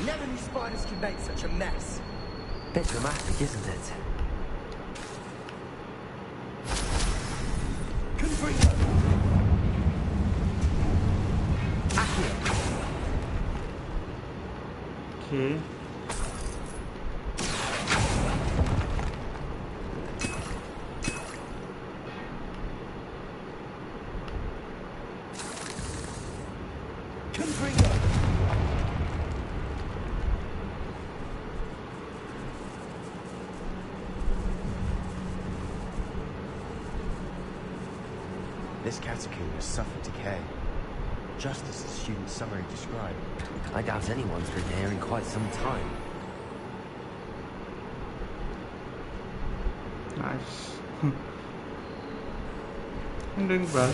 Speaker 11: Never knew spiders could make such a mess.
Speaker 3: Bit dramatic, isn't it?
Speaker 1: Okay.
Speaker 11: This catacomb has suffered decay, just as the student's summary described.
Speaker 3: I doubt anyone's been here in quite some time.
Speaker 1: Nice. I'm doing well.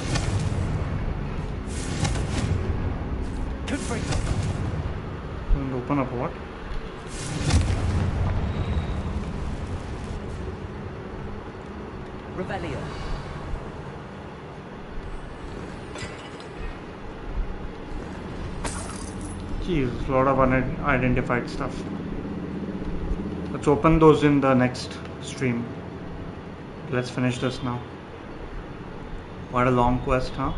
Speaker 1: And open up what?
Speaker 12: Revelio.
Speaker 1: Jeez, a lot of unidentified stuff. Let's open those in the next stream. Let's finish this now. What a long quest, huh?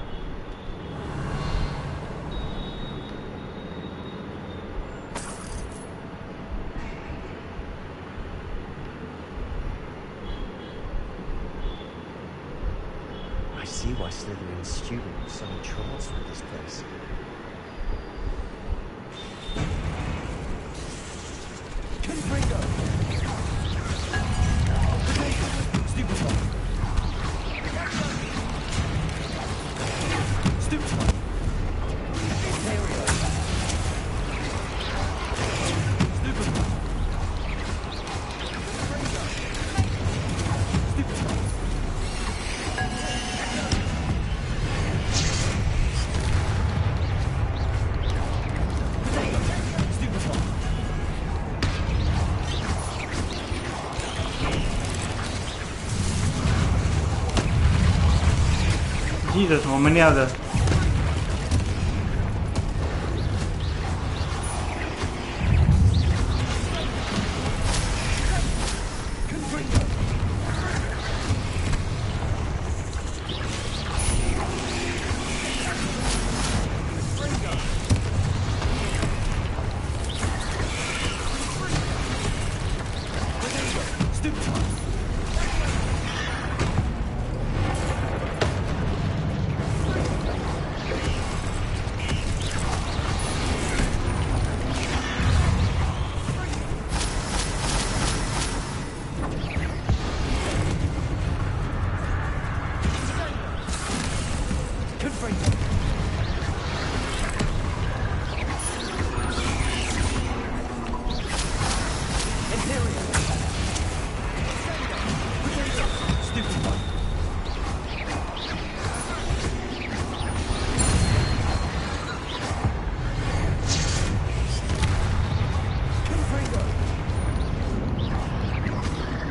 Speaker 11: I see why Slytherin's student was so entranced with this place.
Speaker 1: Jesus, how many are there?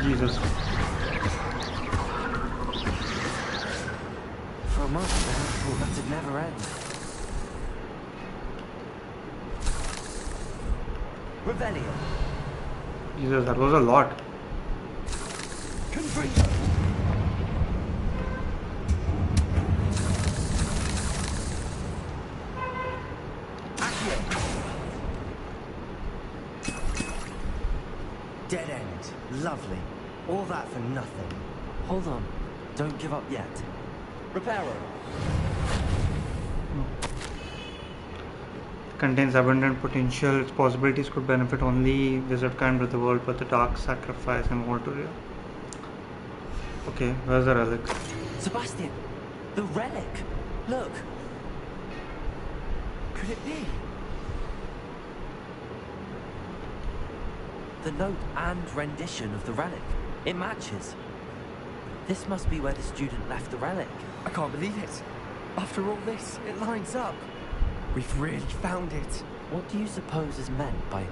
Speaker 1: Jesus.
Speaker 3: For a moment there, I thought that'd never end. Revelio.
Speaker 1: Jesus, that was a lot.
Speaker 11: Dead end. Lovely. All that for nothing.
Speaker 3: Hold on. Don't give up yet. Reparo.
Speaker 1: Contains abundant potential. Its possibilities could benefit only wizardkind with the world, but the dark sacrifice and more to real. Okay, where's the relic?
Speaker 3: Sebastian! The relic! Look! Could it be? The note and rendition of the relic. It matches. This must be where the student left the relic. I can't believe it. After all this, it lines up. We've really found it. What do you suppose is meant by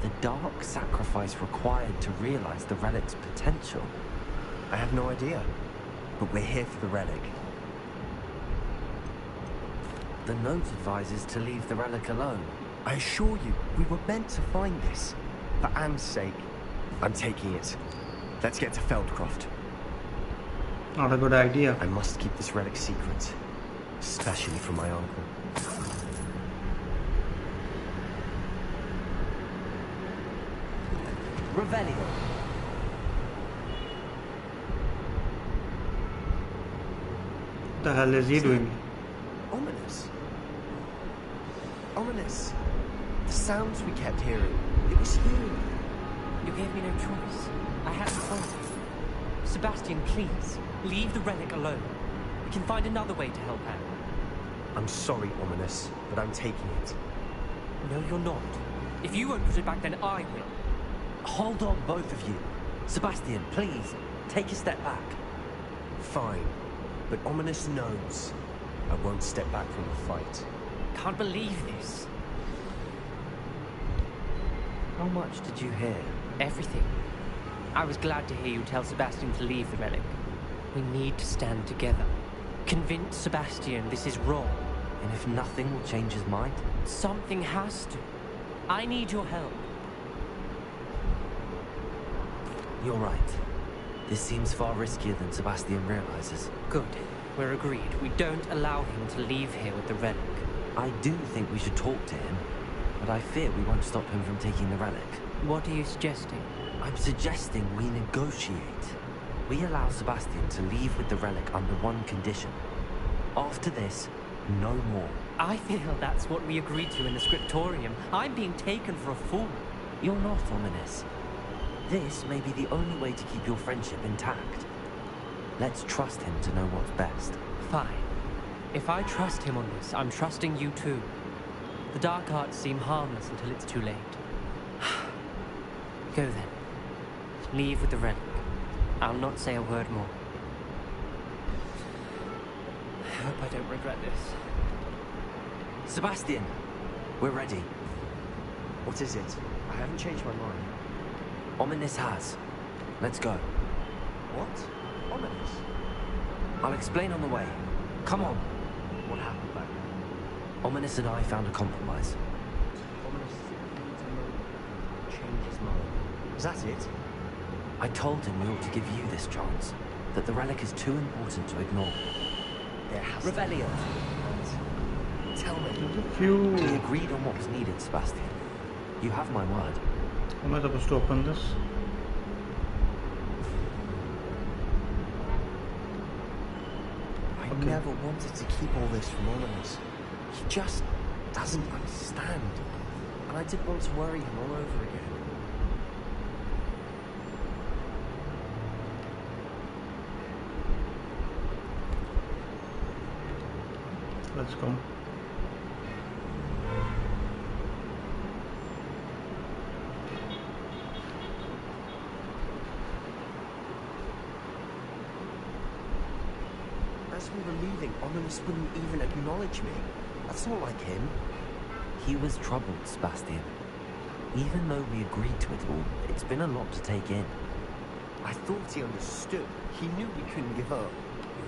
Speaker 3: the dark sacrifice required to realize the relic's potential?
Speaker 11: I have no idea. But we're here for the relic.
Speaker 3: The note advises to leave the relic alone.
Speaker 11: I assure you, we were meant to find this. For Anne's sake, I'm taking it. Let's get to Feldcroft.
Speaker 1: Not a good idea.
Speaker 11: I must keep this relic secret. Especially from my uncle.
Speaker 3: Revelio.
Speaker 1: What the hell is he doing?
Speaker 11: Ominous. Ominous. The sounds we kept hearing. It was you.
Speaker 12: You gave me no choice. I had to find it. Sebastian, please, leave the relic alone. We can find another way to help Anne.
Speaker 11: I'm sorry, Ominous, but I'm taking it.
Speaker 12: No, you're not. If you won't put it back, then I will.
Speaker 3: Hold on, both of you. Sebastian, please, take a step back.
Speaker 11: Fine, but Ominous knows I won't step back from the fight.
Speaker 12: Can't believe this.
Speaker 3: How much did you hear?
Speaker 12: Everything. I was glad to hear you tell Sebastian to leave the relic. We need to stand together. Convince Sebastian this is wrong.
Speaker 3: And if nothing will change his mind?
Speaker 12: Something has to. I need your help.
Speaker 3: You're right. This seems far riskier than Sebastian realizes.
Speaker 12: Good. We're agreed. We don't allow him to leave here with the relic.
Speaker 3: I do think we should talk to him, but I fear we won't stop him from taking the relic.
Speaker 12: What are you suggesting?
Speaker 3: I'm suggesting we negotiate. We allow Sebastian to leave with the relic under one condition. After this, no more.
Speaker 12: I feel that's what we agreed to in the scriptorium. I'm being taken for a fool.
Speaker 3: You're not ominous. This may be the only way to keep your friendship intact. Let's trust him to know what's best.
Speaker 12: Fine. If I trust him on this, I'm trusting you too. The dark arts seem harmless until it's too late. Go then. Leave with the relic. I'll not say a word more. I hope I don't regret this.
Speaker 3: Sebastian! We're ready. What is it?
Speaker 11: I haven't changed my mind.
Speaker 3: Ominous has. Let's go.
Speaker 11: What? Ominous?
Speaker 3: I'll explain on the way. Come on.
Speaker 11: What happened back then?
Speaker 3: Ominous and I found a compromise.
Speaker 11: Ominous change his mind. Is that it?
Speaker 3: I told him we ought to give you this chance. That the relic is too important to ignore.
Speaker 11: There has
Speaker 3: Rebellion!
Speaker 11: Tell me.
Speaker 1: There's a few...
Speaker 3: We agreed on what was needed, Sebastian. You have my word.
Speaker 1: How am I supposed to open this?
Speaker 11: I never wanted to keep all this from Ominous. He just doesn't understand. And I didn't want to worry him all over again.
Speaker 1: Let's go.
Speaker 11: As we were leaving, Ominous wouldn't even acknowledge me. That's not like him.
Speaker 3: He was troubled, Sebastian. Even though we agreed to it all, it's been a lot to take in.
Speaker 11: I thought he understood. He knew we couldn't give up.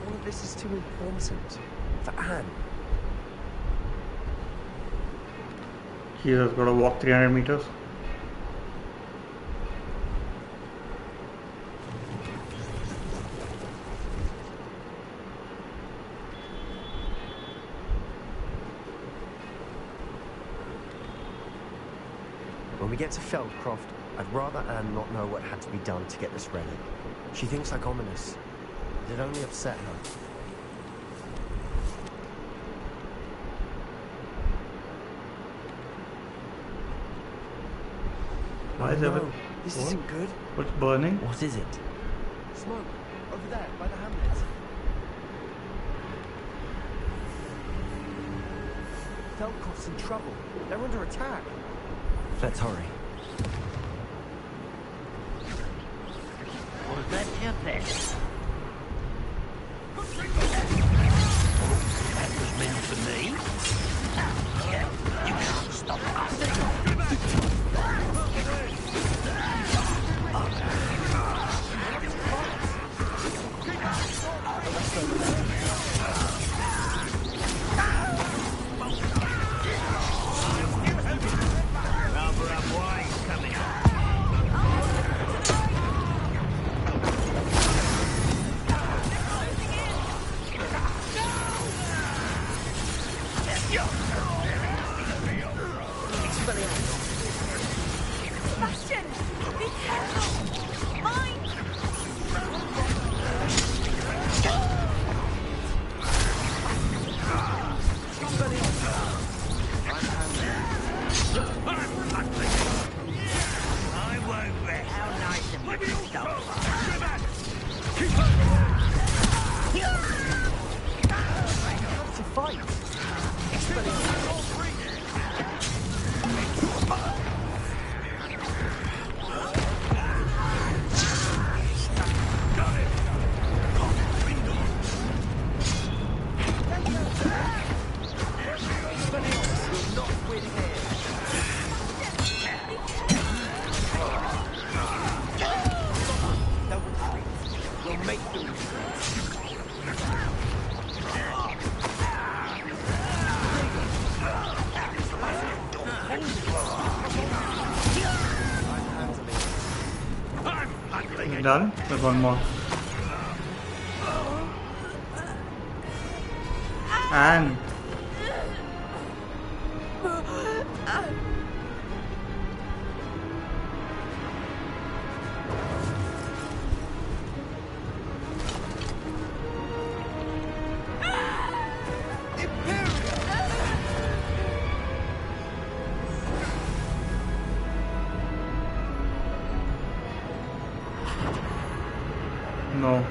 Speaker 11: All of this is too important. For Anne.
Speaker 1: He has got to walk 300 meters.
Speaker 11: When we get to Feldcroft, I'd rather Anne not know what had to be done to get this relic. She thinks like Ominous. It'd only upset her.
Speaker 1: Why is everything...
Speaker 11: This isn't good.
Speaker 1: What's burning?
Speaker 3: What is it?
Speaker 11: Smoke. Over there, by the hamlet. Feldcroft's in trouble. They're under attack.
Speaker 3: Let's hurry.
Speaker 7: Was that your plan? That was meant for me. You can't stop us.
Speaker 6: Sebastian! Be careful! Mine!
Speaker 7: I won't rest. How nice of you to stop.
Speaker 11: To fight. We'll make them.
Speaker 1: Done? There's one more. And no.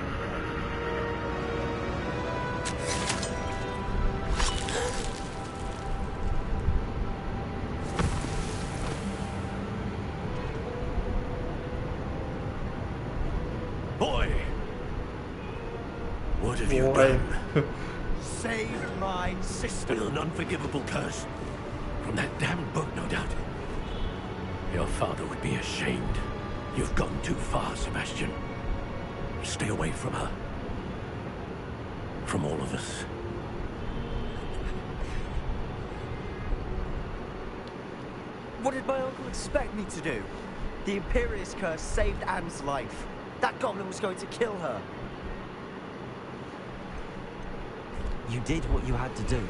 Speaker 5: Boy! What have you
Speaker 1: Boy.
Speaker 5: done? Saved my sister. With an unforgivable curse. From that damned book, no doubt. Your father would be ashamed. You've gone too far, Sebastian. Stay away from her. From all of us.
Speaker 11: What did my uncle expect me to do? The Imperious curse saved Anne's life. That goblin was going to kill her. You did what you had to do.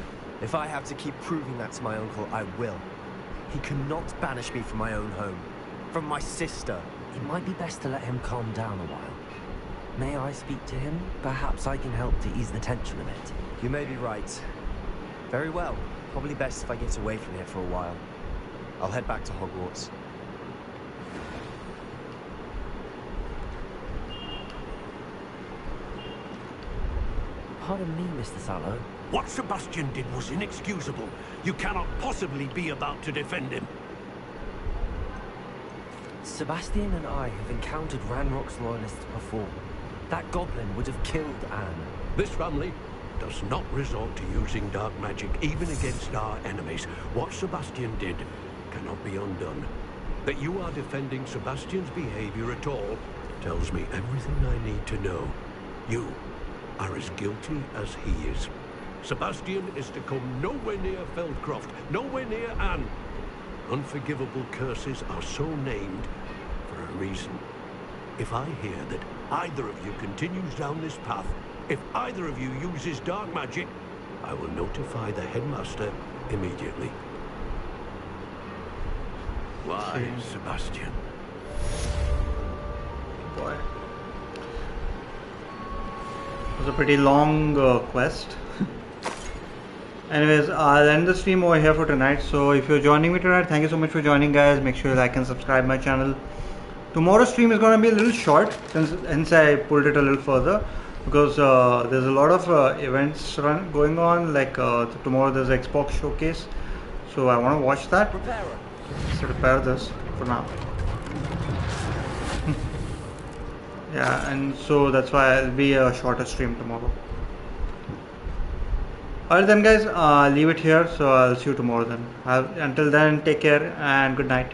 Speaker 11: If I have to keep proving that to my uncle, I will. He cannot banish me from my own home. From my sister.
Speaker 3: It might be best to let him calm down a while. May I speak to him? Perhaps I can help to ease the tension a bit.
Speaker 11: You may be right. Very well. Probably best if I get away from here for a while. I'll head back to Hogwarts.
Speaker 3: Pardon me, Mr. Sallow.
Speaker 5: What Sebastian did was inexcusable. You cannot possibly be about to defend him.
Speaker 3: Sebastian and I have encountered Ranrock's loyalists before. That goblin would have killed Anne.
Speaker 5: This family does not resort to using dark magic even against our enemies. What Sebastian did cannot be undone. That you are defending Sebastian's behavior at all tells me everything I need to know. You are as guilty as he is. Sebastian is to come nowhere near Feldcroft, nowhere near Anne. Unforgivable curses are so named for a reason. If I hear that either of you continues down this path, if either of you uses dark magic, I will notify the headmaster immediately. Why, Sebastian?
Speaker 1: Boy. It was a pretty long quest. Anyways, I'll end the stream over here for tonight. So if you're joining me tonight, thank you so much for joining, guys. Make sure you like and subscribe my channel. Tomorrow's stream is going to be a little short, hence I pulled it a little further, because there's a lot of events going on. Like tomorrow there's an Xbox showcase, so I want to watch that. So prepare this for now. Yeah, and so that's why it'll be a shorter stream tomorrow. Alright then, guys, leave it here. So I'll see you tomorrow then. Until then, take care and good night.